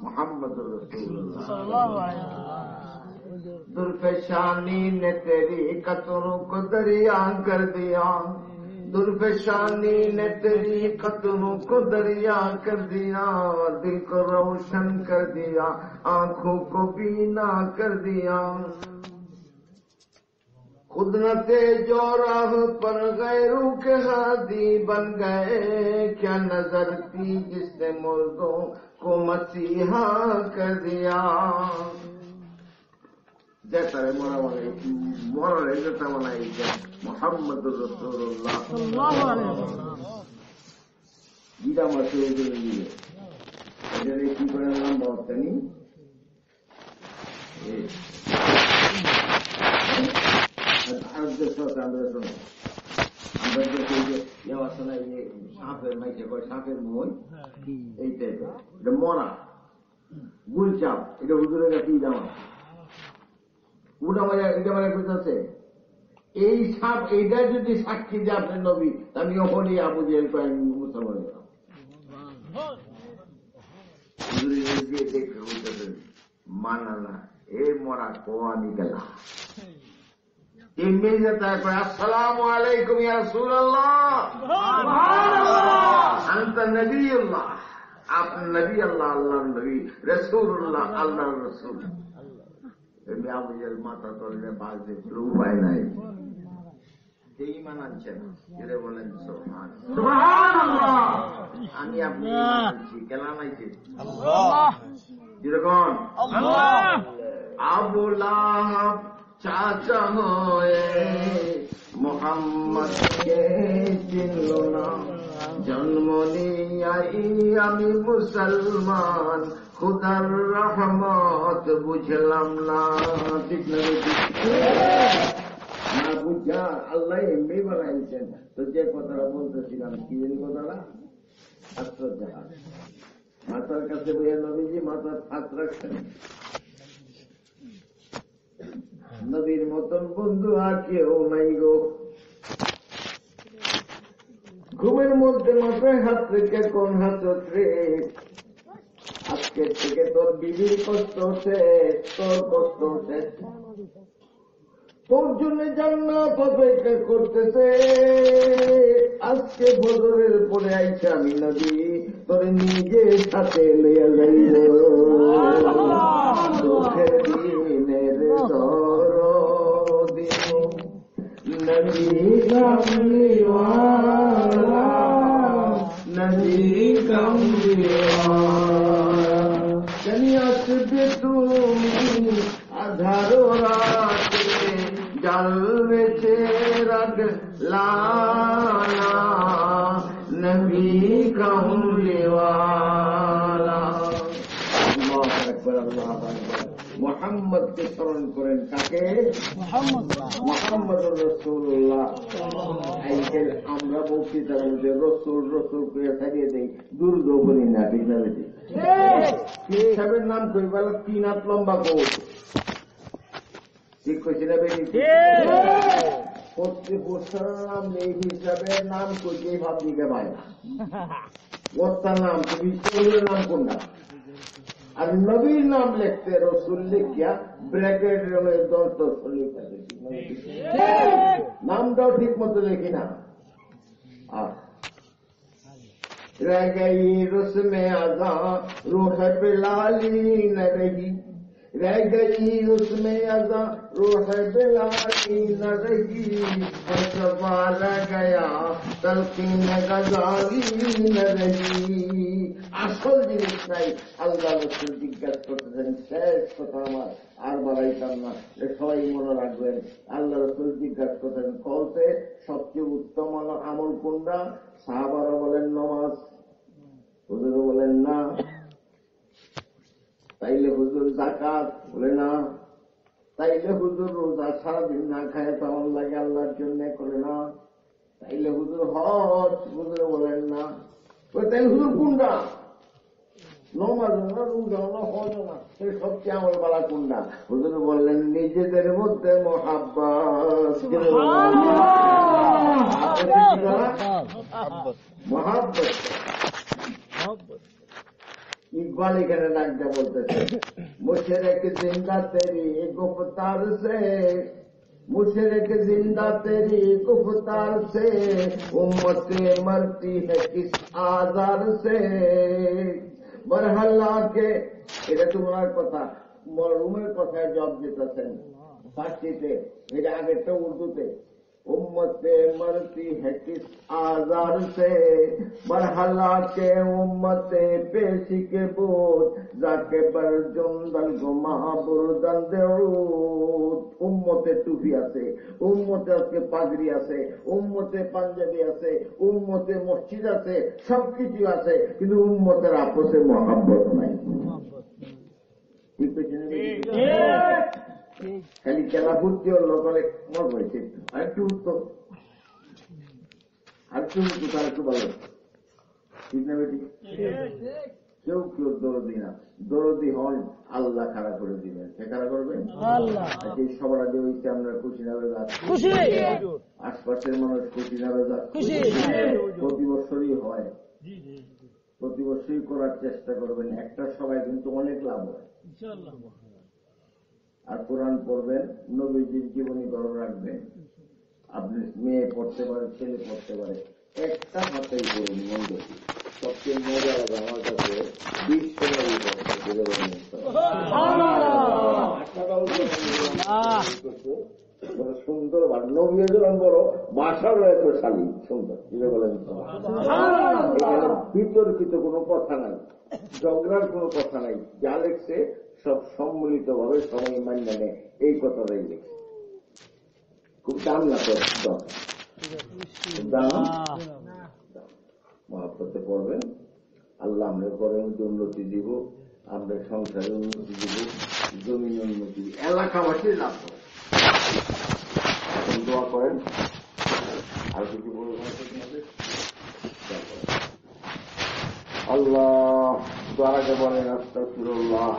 মুহাম্মদুর রাসূলুল্লাহ। दुर्फशानी ने तेरी कतरों को दरिया कर दिया, दुर्फशानी ने तेरी कतरों को दरिया कर दिया, दिल को रोशन कर दिया, आंखों को बीना कर दिया। खुद न थे जो राह पर गैरों के हादी बन गए, क्या नजर थी जिसने मुर्दों को मसीहा कर दिया। যেটারে মরা বলে মরারে যেটা বানাই মুহাম্মদুর রাসূলুল্লাহ গীতা মাসে দিয়ে এটারে কি করে নাম বলতেনি। আমরা যে সাপের মাইকে কয় সাপের মই, এই টাইপের এটা মরা গুলচাপ, এটা হুজুরের কাছে জামা এই সাপ এইটা যদি সাক্ষী দিয়ে আপনার নবী, আমি ওখানে আবু জেল মুসলমান মানা না এ মরা কো আমি গেলাম। আসসালামু আলাইকুম ইয়া রাসূলুল্লাহ, আনতা নবিয়ুল্লাহ, আপনি নবী আল্লাহ, আল্লাহর নবী, রাসূলুল্লাহ, আল্লাহর রাসূল। মাথা তলে বাজে উপায় নাই, যেই মানাচ্ছেন যেটা বলেন সুবহানাল্লাহ। আমি আপনি মানছি, কেলা নাইছে যেরকম আবু লাহাব চাচা হয়ে মোহাম্মদ কে চিনল না, জন্ম নিয়াই আমি মুসলমান, খুদার রহমত বুঝলাম না। ঠিক না? না বুঝা আল্লাহ এমনি বানাইছেন। তো যে কথাটা বলতেছিলাম, কি কথাটা আত্মজাহাজ, মাথার কাছে বইয়া নবীজি মাথার হাত রাখছেন। নবীর মতন বন্ধু আর কেউ নাই গো। ঘুমের মধ্যে মাথায় হাত রেখে কোন হাত রে, আজকের থেকে তোর বিবির কষ্ট হচ্ছে, তোর কষ্ট হচ্ছে, তোর জন্য জান্নাত অপেক্ষা করতেছে। আজকে বদরের পরে আইসা আমি নবী তোর নিজের সাথে লইয়া যাইব, দুঃখের দিনের দরদি নবী কামলিওয়ালা, নবী কামলিওয়ালা। জানি আসবে তুমি আধারো রাতে, জ্বালবে রাগলা নবী কামলিওয়ালা। আল্লাহু আকবার, আল্লাহু আকবার। মুহাম্মদকে স্মরণ করেন, কাকে? মুহাম্মদুর রাসূলুল্লাহ। আমরা বক্তৃতার মধ্যে রসুল রসুল করে থাকিয়ে দেই, দুর্গ বলি না। ঠিক না? সাহেবের নাম কই বলে 3 হাত লম্বা কোট। ঠিক কইছি না? পোস্টারের নাম নেই, হিসাবের নাম কই ভাব দিকে ভাই, বস্তার নাম বিশ্বরের নাম কোনটা? আর নবীর নাম লিখতে রসুল লিখিয়া ব্র্যাকেট নামটাও ঠিক মতো লিখি না। रह गई उसमें अज़ा रूह बिलाली न रही, रह गई उसमें अज़ा रूह बिलाली न रही, फलसफा रह गया तलकीन गजाली न रही। আসল জিনিস নাই। আল্লাহ রসুল জিজ্ঞাসা করতেছেন, শেষ কথা আমার আর বাড়াইতাম না, সবাই মনে রাখবেন। আল্লাহ রসুল জিজ্ঞাসা করতেন কলতে সবচেয়ে উত্তম আমল কোনটা? সাহাবারা বলেন নামাজ, হুজুর বলেন না। তাইলে হুজুর যাকাত, বলে না। তাইলে হুজুর রোজা সারাদিন না খায় তেমন লাগে আল্লাহর জন্য, করে না। তাইলে হুজুর হজ, হুজুর বলেন না। তাই হুজুর কোনটা? নমাজ না, রোজা না, হজ না, সে সবচেয়ে আমল বালা কোনটা? হুজুর বললেন নিজেদের মধ্যে মহাব্বত। মহাব্বত। ইকবাল এখানে ডাকটা বলতেছে, মুশরিক জিন্দা তেরি গুফতার সে, मुशरिक जिंदा तेरी गुफ्तार से, उम्मतें मरती है किस आजार से, बरहल्ला के। এটা তোমার কথা, মরহুমের কথায় জব দিতেছেন ফার্সিতে, এটা আগেরটা উর্দুতে। उम्मतें मरती है किस आजार से, बरहल्ला के उम्मतें पेशी के बोझ, जाके बरजुंदन गुमा बुरदन देउद। উম্মতে টুপি আছে, উম্মতে আজকে পাগড়ি আছে, উম্মতে পাঞ্জাবি আছে, উম্মতে মসজিদ আছে, সবকিছু আছে, কিন্তু উম্মতের আপসে মহাব্বত নাই। ঠিক আছে? খালি খেলা বুদ্ধি লোকালে মত হয়েছে, আরেকটু উত্তর, আরেকটু উত্তর, আরেকটু ভালো। ঠিক না বেটি? কেউ কেউ দরদি না, দরদি হন আল্লাহ খাড়া করে দিবেন। সে খাড়া করবেন এই সবার আগে হইতে আমরা খুশি না হয়ে যাচ্ছি, আশপাশের মানুষ খুশি না হয়ে যাচ্ছে। প্রতি বছরই হয়, প্রতি বছরই করার চেষ্টা করবেন। একটা সবাই কিন্তু অনেক লাভ হয়। আর কোরআন পড়বেন, নবীজির জীবনী গড় রাখবেন। আপনি মেয়ে পড়তে পারে, ছেলে পড়তে পারে, একটা হাতেই পড়ুন। মন্দ সবচেয়ে মজা লাগে আমার কাছে 20 নবী পড়তে, বড় সুন্দর নবী যেমন বড়, বাসারও এত শালী সুন্দর। কি বলেন? এখানে বিতর্কিত কোনো কথা নাই, ঝগড়ার কোনো কথা নাই। যা লেখছে সব সম্মিলিত ভাবে সবাই মান্য নেয়, এই কথাটাই লেখছে। খুব দাম না তো, দাম সাথে পড়বেন। আল্লাহ আমরা পরে উন্নতি দিব, আমরা সংসারে উন্নতি দিব, জমিন উন্নতি, এলাকাবাসীর লাভ হবে। এখন দোয়া করেন। আর কিছু বলবো আল্লাহ দোয়াকে বলেন আস্তাগফিরুল্লাহ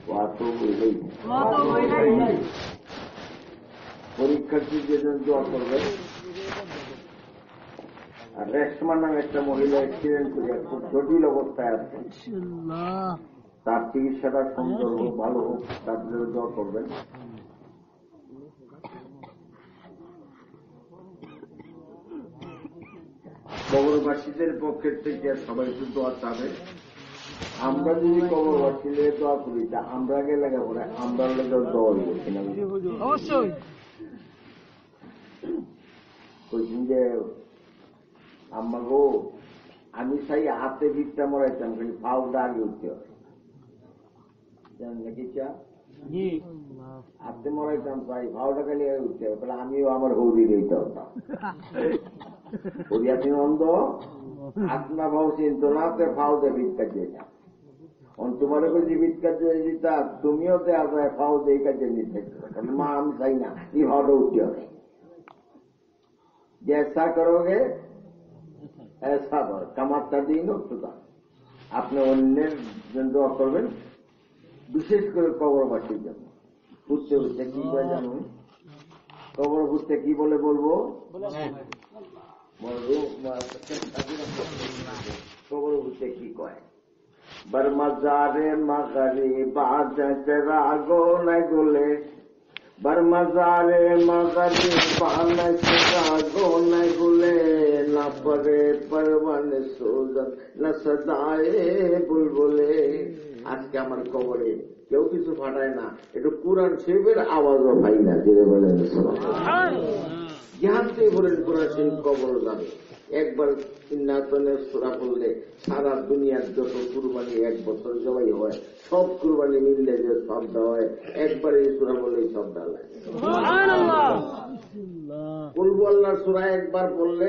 ওয়া আতুবু ইলাইহি। পরীক্ষার্থীদের জন্য দোয়া করবেন। আর রেশমা নামে একটা মহিলা অ্যাক্সিডেন্ট করে খুব জটিল অবস্থায় আছে, তার চিকিৎসাটা সুন্দর হোক, ভালো হোক, তার জন্য দোয়া করবেন। কবরবাসীদের পক্ষের থেকে সবাই একটু দোয়া চাবে। আমরা যদি কবরবাসীদের দোয়া করি, তা আমরা গেলে পরে আমরা লোকের দোয়া হইব কিনা অবশ্যই। বলছেন যে আম্মা গো, আমি চাই হাতে ভিড়টা মরাইতাম, খালি ফাউটা আগে উঠতে হবে, নাকি চা হাতে মরাইতাম, চাই ফাউটা খালি আগে উঠতে হবে, তাহলে আমিও আমার হৌদি দিতে হতাম। আপনি অন্ধ আপনার ভাও চিন্ত না, ফাও দে ভিক্ষা দিয়েতাম। তোমার কাছে ভিক্ষা দিয়ে দিতা, তুমিও দেওয়া যায় ফাও দিয়ে কাজে নিতে। মা আমি চাই না, এই ভাওটা উঠতে হবে। जैसा करोगे ऐसा কামারটা দিন নতুন। আপনি অন্যের জন্য দোয়া করবেন, বিশেষ করে কবরবাসীর জন্য। বুঝতে বুঝতে কি করে জানুন, কবর বুঝতে কি বলে বলবো, কবর বুঝতে কি কয়, বরমাজারে মাগারে বাজরা গো না গোলে, बरमजारे मगरे पान गो न गुले, न परे परवन सोजन न सदाए बुलबुले। আজকে আমার কবরে কেউ কিছু ফাটায় না, একটু কোরআন শরীফের আওয়াজও পাই না। যে বলেন যেহান থেকে বলেন কোরআন শরীফ কবর যাবে। একবার ইন্নাতনের সূরা পড়লে সারা দুনিয়ার যত কুরবানি এক বছর জবাই হয়, সব কুরবানি মিললে যে শব্দ হয়, একবারে সূরা বললে শব্দ লাগে। কুলহু আল্লাহর সূরা একবার পড়লে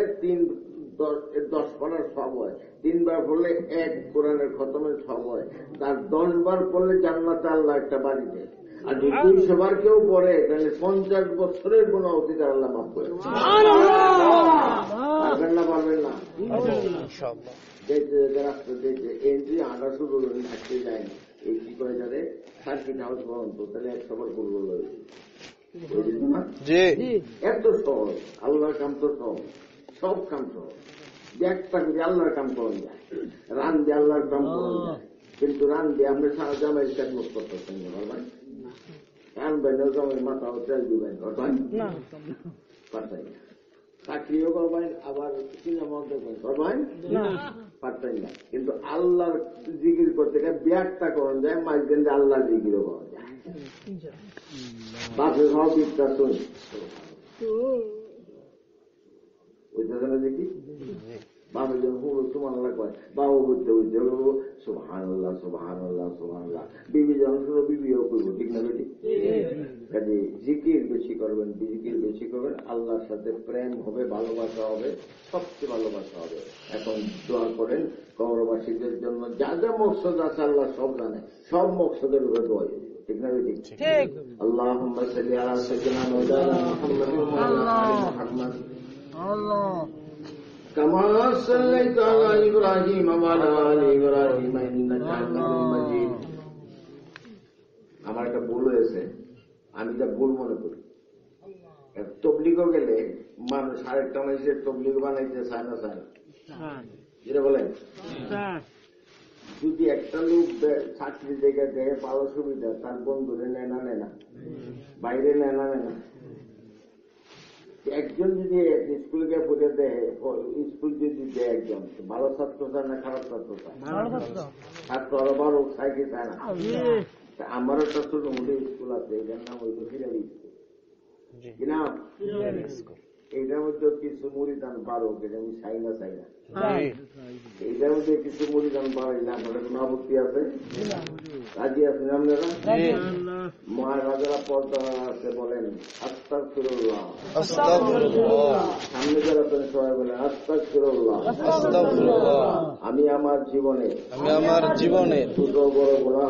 10 পারার সব হয়, 3 বার পড়লে 1 কোরআনের খতমের সব হয়, তার 10 বার পড়লে জান্নাতে আল্লাহ একটা বাড়ি দেয়। আর যদি 200 বার কেউ পড়ে তাহলে 50 বছরের গুনাহ অতীতের আল্লাহ মাফ করে। পারবেন না? পারবেন না? রাস্তা দেখে এন্ট্রি আটা শুরু থাকতে যায় না, এই কি করে যাবে সার্কিট হাউস পর্যন্ত, তাহলে 100 বার করবো এত সহজ। আল্লাহর কাম তো সহজ, সব কাম সহজ। একটা করে আল্লাহর কাম করেন যায়, রান দিয়ে আল্লাহর কাম করেন যায়, কিন্তু রান দিয়ে আমরা সারা জামাই খেদমত করতেছেন না। পারবেন? আনবেন জমের মাথা তেল দিবেন, পারবেন? পারতেন না। চাকরিও করবেন, আবার সিনেমাও দেখবেন, পারবেন? পারতেন না। কিন্তু আল্লাহর জিকির করতে গেলে ব্যাগটা করেন যায়, মাঝখান দিয়ে আল্লাহর জিকিরও করা যায়। বাপের সব ইচ্ছা শুনি ওইটা দেখি বাপের জন্য তোমার আল্লাহ কয়, বাবু বুঝতে বুঝতে সুবহান আল্লাহ সুবহান আল্লাহ সুবহান আল্লাহ। বিবি যখন শুধু বিবিও করবো, ঠিক না বেটি? কাজে জিকির বেশি করবেন, জিকির বেশি করবেন, আল্লাহর সাথে প্রেম হবে, ভালোবাসা হবে, সবচেয়ে ভালোবাসা হবে। এখন দোয়া করেন কবরবাসীদের জন্য, যা যা মকসদ আছে আল্লাহ সব জানে, সব মকসদের উপরে দোয়া দিবে, ঠিক না বেটি? আল্লাহুম্মা সাল্লি আলা সাইয়্যিদিনা মাওলানা মুহাম্মাদিন ওয়া আলা আলি মুহাম্মাদ কামা সাল্লাইতা আলা ইব্রাহিম ওয়া আলা আলি ইব্রাহিম ইন্নাকা হামিদুম মাজিদ। আমার একটা ভুল হয়েছে, আমি যা ভুল মনে করি, তবলিগও গেলে মানুষ আরেকটা মানুষের তবলিগ বানাইতে চায় না, চায় না, যেটা বলেন। যদি একটা লোক চাকরি দেখে দেয় ভালো সুবিধা, তার বন্ধুরে নেয় না, নেয় না, বাইরে নেয় না, নেয় না। একজন যদি স্কুলকে পড়ে দেয়, স্কুল যদি দেয় একজন ভালো ছাত্র চায় না খারাপ ছাত্র চায়? ছাত্র আরো বড় সাইকেল চায় না। আমারও একটা ছোট মোটে স্কুল আছে, এটার নাম ওই ফিরালি স্কুল, কিনা এটার মধ্যে কিছু মুড়ি দান বারো, এটা আমি চাই না।
জি।
এইটার মধ্যে কিছু মুড়ি দান বাড়াই না, আপনাদের কোনো আপত্তি আছে? রাজি আছেন আপনারা?
জি।
মা রাজারা পর্দা আছে বলেন আস্তাগফিরুল্লাহ।
আস্তাগফিরুল্লাহ।
সামনে যারা আছেন সবাই বলেন আস্তাগফিরুল্লাহ।
আস্তাগফিরুল্লাহ।
আমি আমার জীবনে ছোট বড় গুনাহ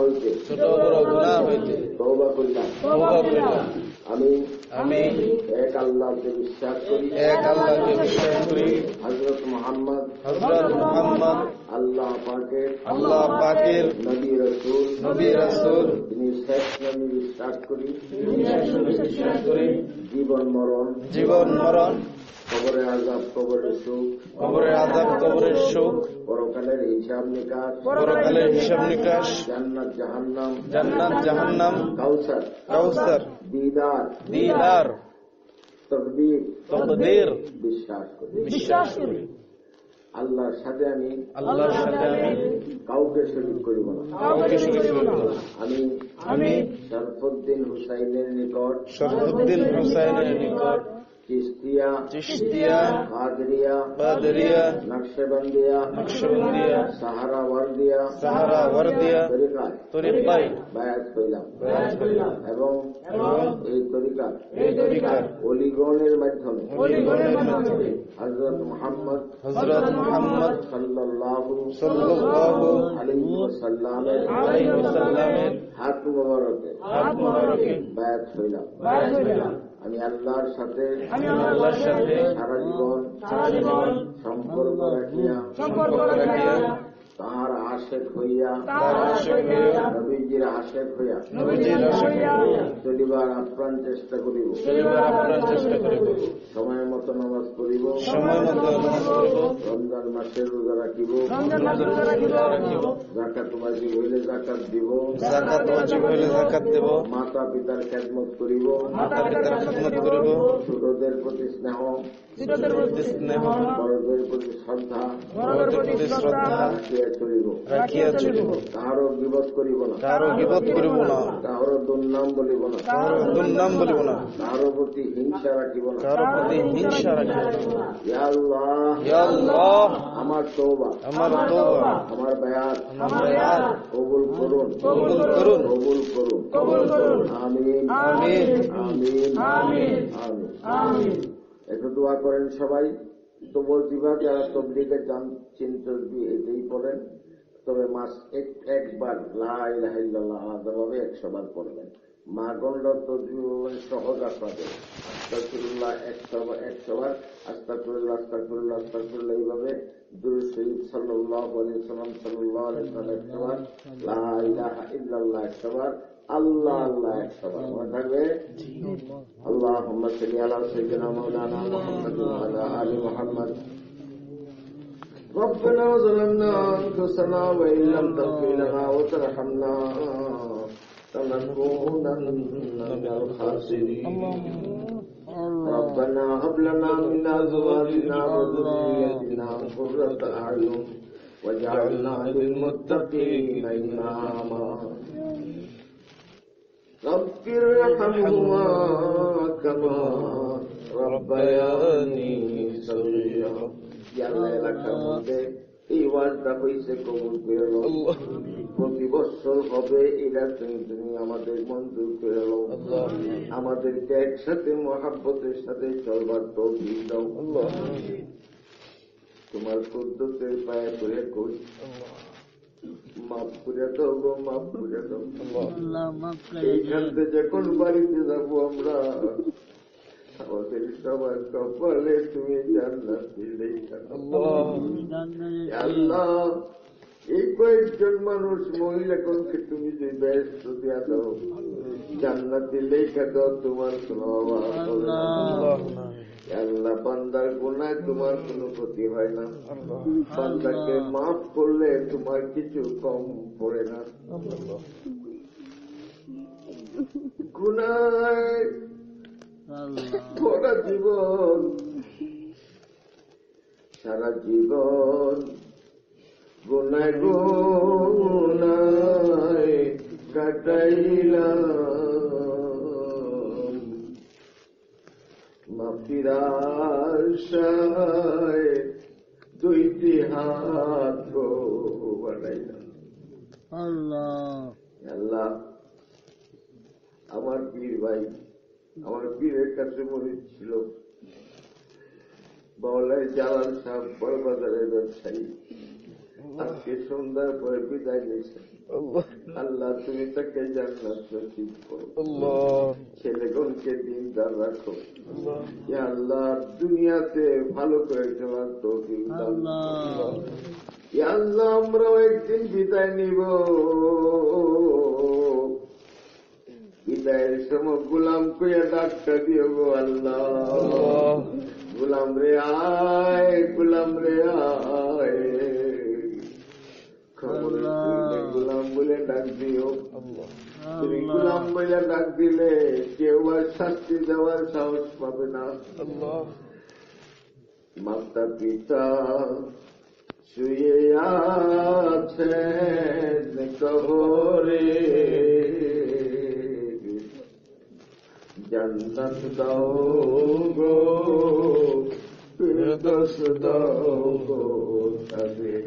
হইতে তওবা করিলাম। আমি এক আল্লাহকে বিশ্বাস করি, হযরত মুহাম্মদ আল্লাহ পাকের নবী রাসূল, তিনি শেষ নবী বিশ্বাস করি। জীবন মরণ, কবরের আযাব কবরের সুখ, পরকালের হিসাব নিকাশ, জান্নাত জাহান্নাম, কাউসার, দিদার, তকদীর বিশ্বাস করি। আল্লাহর সাথে আমি কাউকে শরীক করিব না। আমি শরফুদ্দিন হুসাইনের নিকট চিশতিয়া, কাদরিয়া, নকশবন্দিয়া, সাহারাওয়ার্দিয়া তরিকায় বায়াত হইলাম এবং এই তরিকার অলিগণের মাধ্যমে হযরত মুহাম্মদ সাল্লাল্লাহু আলাইহি ওয়াসাল্লামের হাত মুবারকে বায়াত হইলাম। আমি আল্লাহর সাথে সারা জীবন সম্পর্ক রাখিয়া তাহার আশেক হইয়া নবীজির আশেক হইয়া চলিবার আপ্রাণ চেষ্টা করিব। সময় মতো নামাজ পড়িব, রমজান মাসের রোজা রাখিব, যাকাত ওয়াজিব হইলে জাকাত দিব, মাতা পিতার খেদমত করিব, ছোটদের প্রতি স্নেহ, বড়দের প্রতি শ্রদ্ধা রাখিয়া চলিব। কাহারও গীবত করিব না, কাহারও দুর্নাম বলিব না, কাহারও প্রতি হিংসা রাখিব না। ইয়া আল্লাহ, আমার তওবা, আমার বায়াত কবুল করুন। আমিন। একটু দোয়া করেন সবাই। তো বলছিবা যারা তবলিগের চিন্তি এটাই পড়েন, তবে মাস একবার লা ইলাহা ইল্লাল্লাহ আলাদাভাবে 100 বার পড়বেন। মা গণরা তসবিহ সহজ আপনাদের আস্তাগফিরুল্লাহ 100 বার, আস্তাগফিরুল্লাহ এইভাবে দুরূদ শরীফ সাল্লাল্লাহু আলাইহি ওয়াসাল্লাম 100 বার, লা ইলাহা ইল্লাল্লাহ 100 বার, আল্লাহ 100 বার। মনে থাকবে? আল্লাহুম্মা সাল্লি আলা সাইয়্যিদিনা মাওলানা মুহাম্মাদ ওয়া আলা আলি মুহাম্মাদ। ربنا ظلمنا أنفسنا وإن لم تغفر لنا وترحمنا لنكونن من الخاسرين. ربنا هب لنا من أزواجنا وذريتنا قرة أعين واجعلنا للمتقين إماما. رب ارحمهما كما ربياني صغيرا. আল্লাহ এলাকার মধ্যে এই ওয়াজটা হয়েছে, কবুল করে নাও। প্রতি বছর হবে এরা, তুমি আমাদের মঞ্জুর করে নাও। আমাদেরকে একসাথে মহাব্বতের সাথে চলবার তৌফিক দাও। তোমার কুদ্দুসের পায়ে করে কই মাফ করে দাও গো, মাফ করে দাও। এইখান থেকে যখন বাড়িতে যাবো আমরা, আমাদের সবার কপালে তুমি জান্নাত দিলে। আল্লাহ, এই কয়েকজন মানুষ মহিলাগণকে তুমি যে ব্যস্ত দিয়া দাও, জান্নাতে লেখা দাও, তোমার কোন অভাব হবে না। আল্লাহ, বান্দার গুনায় তোমার কোন ক্ষতি হয় না। বান্দাকে মাফ করলে তোমার কিছু কম পড়ে না। গুনায় সারা জীবন গুনায় কাটাইলাম। মাফির আশায় দুইটি হাত বানাইলাম।
আল্লাহ
আল্লাহ, আমার পীর ভাই, আমার পীরের কাছে মনে ছিল বাউলায় জালাল সাহেব বড় বাজারের ব্যবসায়ী, আজকে সন্ধ্যার পরে বিদায় নিয়েছে। আল্লাহ, তুমি তাকে জান্নাত নসিব করো, ছেলেগণকে দিনদার রাখো। ইয়া আল্লাহ, দুনিয়াতে ভালো করে চলার তৌফিক দাও। ইয়া আল্লাহ, আমরাও একদিন বিদায় নিব, বিদায়ের সময় গোলাম কইয়া ডাকটা দিও গো আল্লাহ। গোলাম রে আয়, গোলাম রে আয়, খবর গোলাম বলে ডাক দিও। তুমি গোলাম বলে ডাক দিলে কেউ আর শাস্তি দেওয়ার সাহস পাবে না। মাতা পিতা শুয়ে আছেন কবরে, জান্নাত দাও গো, ফিরদৌস দাও গো তাদের।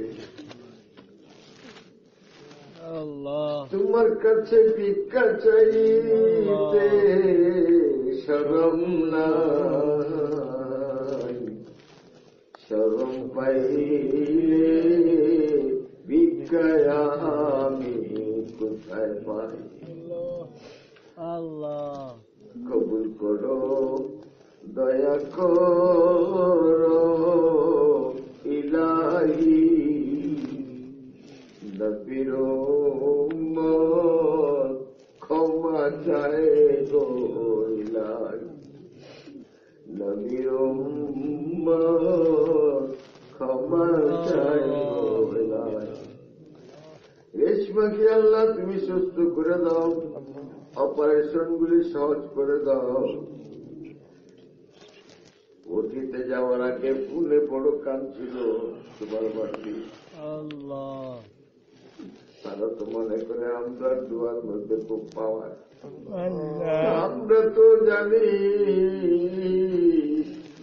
তোমার কাছে ভিক্ষা চাইতে শরম নাই, শরম পাইলে ভিক্ষায় আমি কোথায় পাই।
আল্লাহ
কবুল করো, দয়া করো ইলাহি, নবীর উম্মত ক্ষমা চায় গো ইলাহি, নবীর উম্মত ক্ষমা চায় গো ইলাহি। রেশমাকে আল্লাহ তুমি সুস্থ করে দাও, অপারেশন গুলি সহজ করে দাও। অতীতে যাওয়ার আগে ফুলে বড় কান ছিল তোমার বাড়ি।
আল্লাহ,
তারা তো মনে করে আমরা দুয়ার মধ্যে খুব পাওয়ার। আমরা তো জানি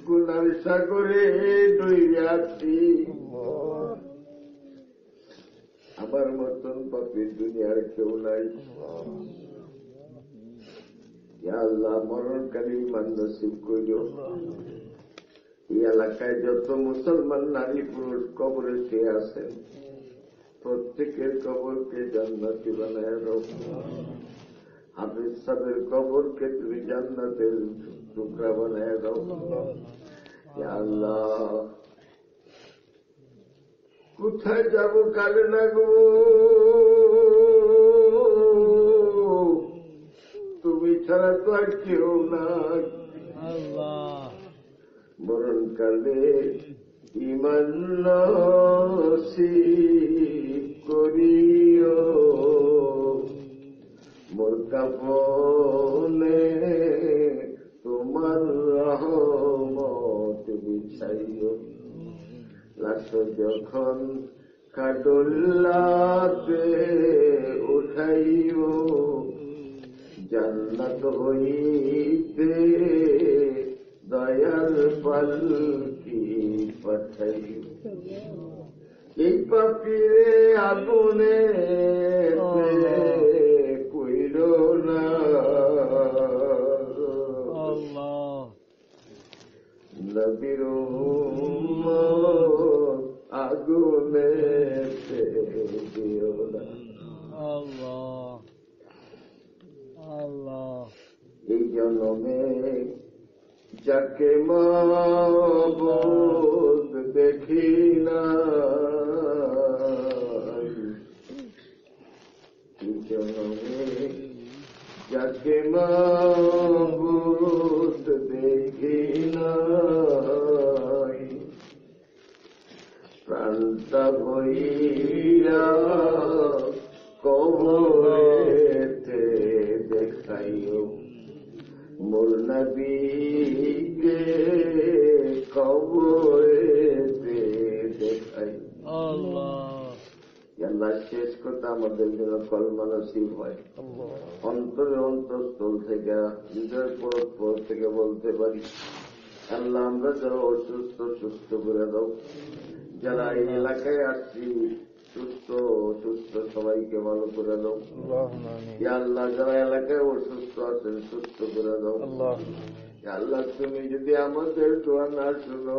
গুনার সাগরে ডুবে আছি। আমার মতন পাপীর দুনিয়ার কেউ নাই। আল্লাহ, মরণকালী ইমান নসিব করিও। এই এলাকায় যত মুসলমান নারী পুরুষ কবরে শুয়ে আছেন, প্রত্যেকের কবরকে জান্নাতি বানায় দাও। হাফিজ সাহেবের কবরকে তুমি জান্নাতের টুকরা বানায় দাও। আল্লাহ, কোথায় যাব কালে না গো, তুমি ছাড়া তো আর কেউ নাই। মরণকালে ইমান নসিব করিও, মোর কাফনে তোমার রহমত বিছাইও। লাশ যখন খাডুল্লাতে উঠাইও, জান্নাত হইতে দয়াল পালকি পাঠাইও। এই পাপিরে আগুনে কইর না, নবীর উম্মত আগুনে দিও না। এই জন্মে যাকে মাবুদ দেখি না, এই জন্মে যাকে মাবুদ দেখি না, প্রাণটা বইয়া কবরেতে দেখাইও। মোর নবীকে কবরেতে দেখাই। আল্লাহ, শেষ কথা আমাদের জন্য কলমা নসিব হয়, অন্তরে অন্তঃস্থল থেকে হৃদয় পরস্পর থেকে বলতে পারি আল্লাহ আমরা যারা অসুস্থ সুস্থ করে দাও, যারা এই এলাকায় আসছি সুস্থ অসুস্থ সবাইকে ভালো করে দাও। ইয়া আল্লাহ যারা এলাকায় অসুস্থ আছেন সুস্থ করে দাও। ইয়া আল্লাহ তুমি যদি আমাদের দোয়া না শুনো,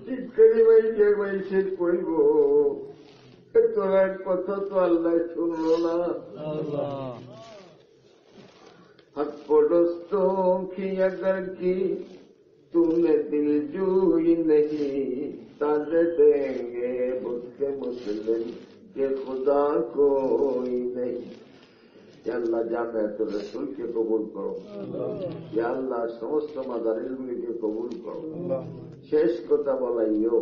চিৎকারি বাইশের কইব তোরা কথা তো আল্লাহ শুনলো না। हक पड़ोसों की अगर की तूने दिल जूई नहीं, ताने देंगे मुझके मुस्लिम के खुदा कोई नहीं। या अल्लाह जामे तो रसूल के कबूल करो। या अल्लाह समस्त मादारिलগুলি के कबूल करो। শেষ কথা বলাইও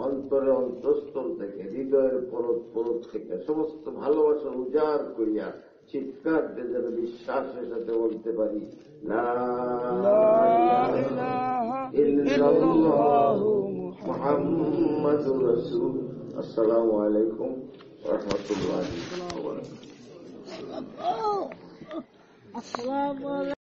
অন্তরে অন্তঃস্থল থেকে হৃদয়ের পরত পরত থেকে সমস্ত ভালোবাসা উজাড় করিয়া চিৎকার দিয়ে যেন বিশ্বাসের সাথে বলতে পারি লা ইলাহা ইল্লাল্লাহু মুহাম্মাদুর রাসূল। আসসালামু আলাইকুম ওয়া রাহমাতুল্লাহি ওয়া বারাকাতুহু।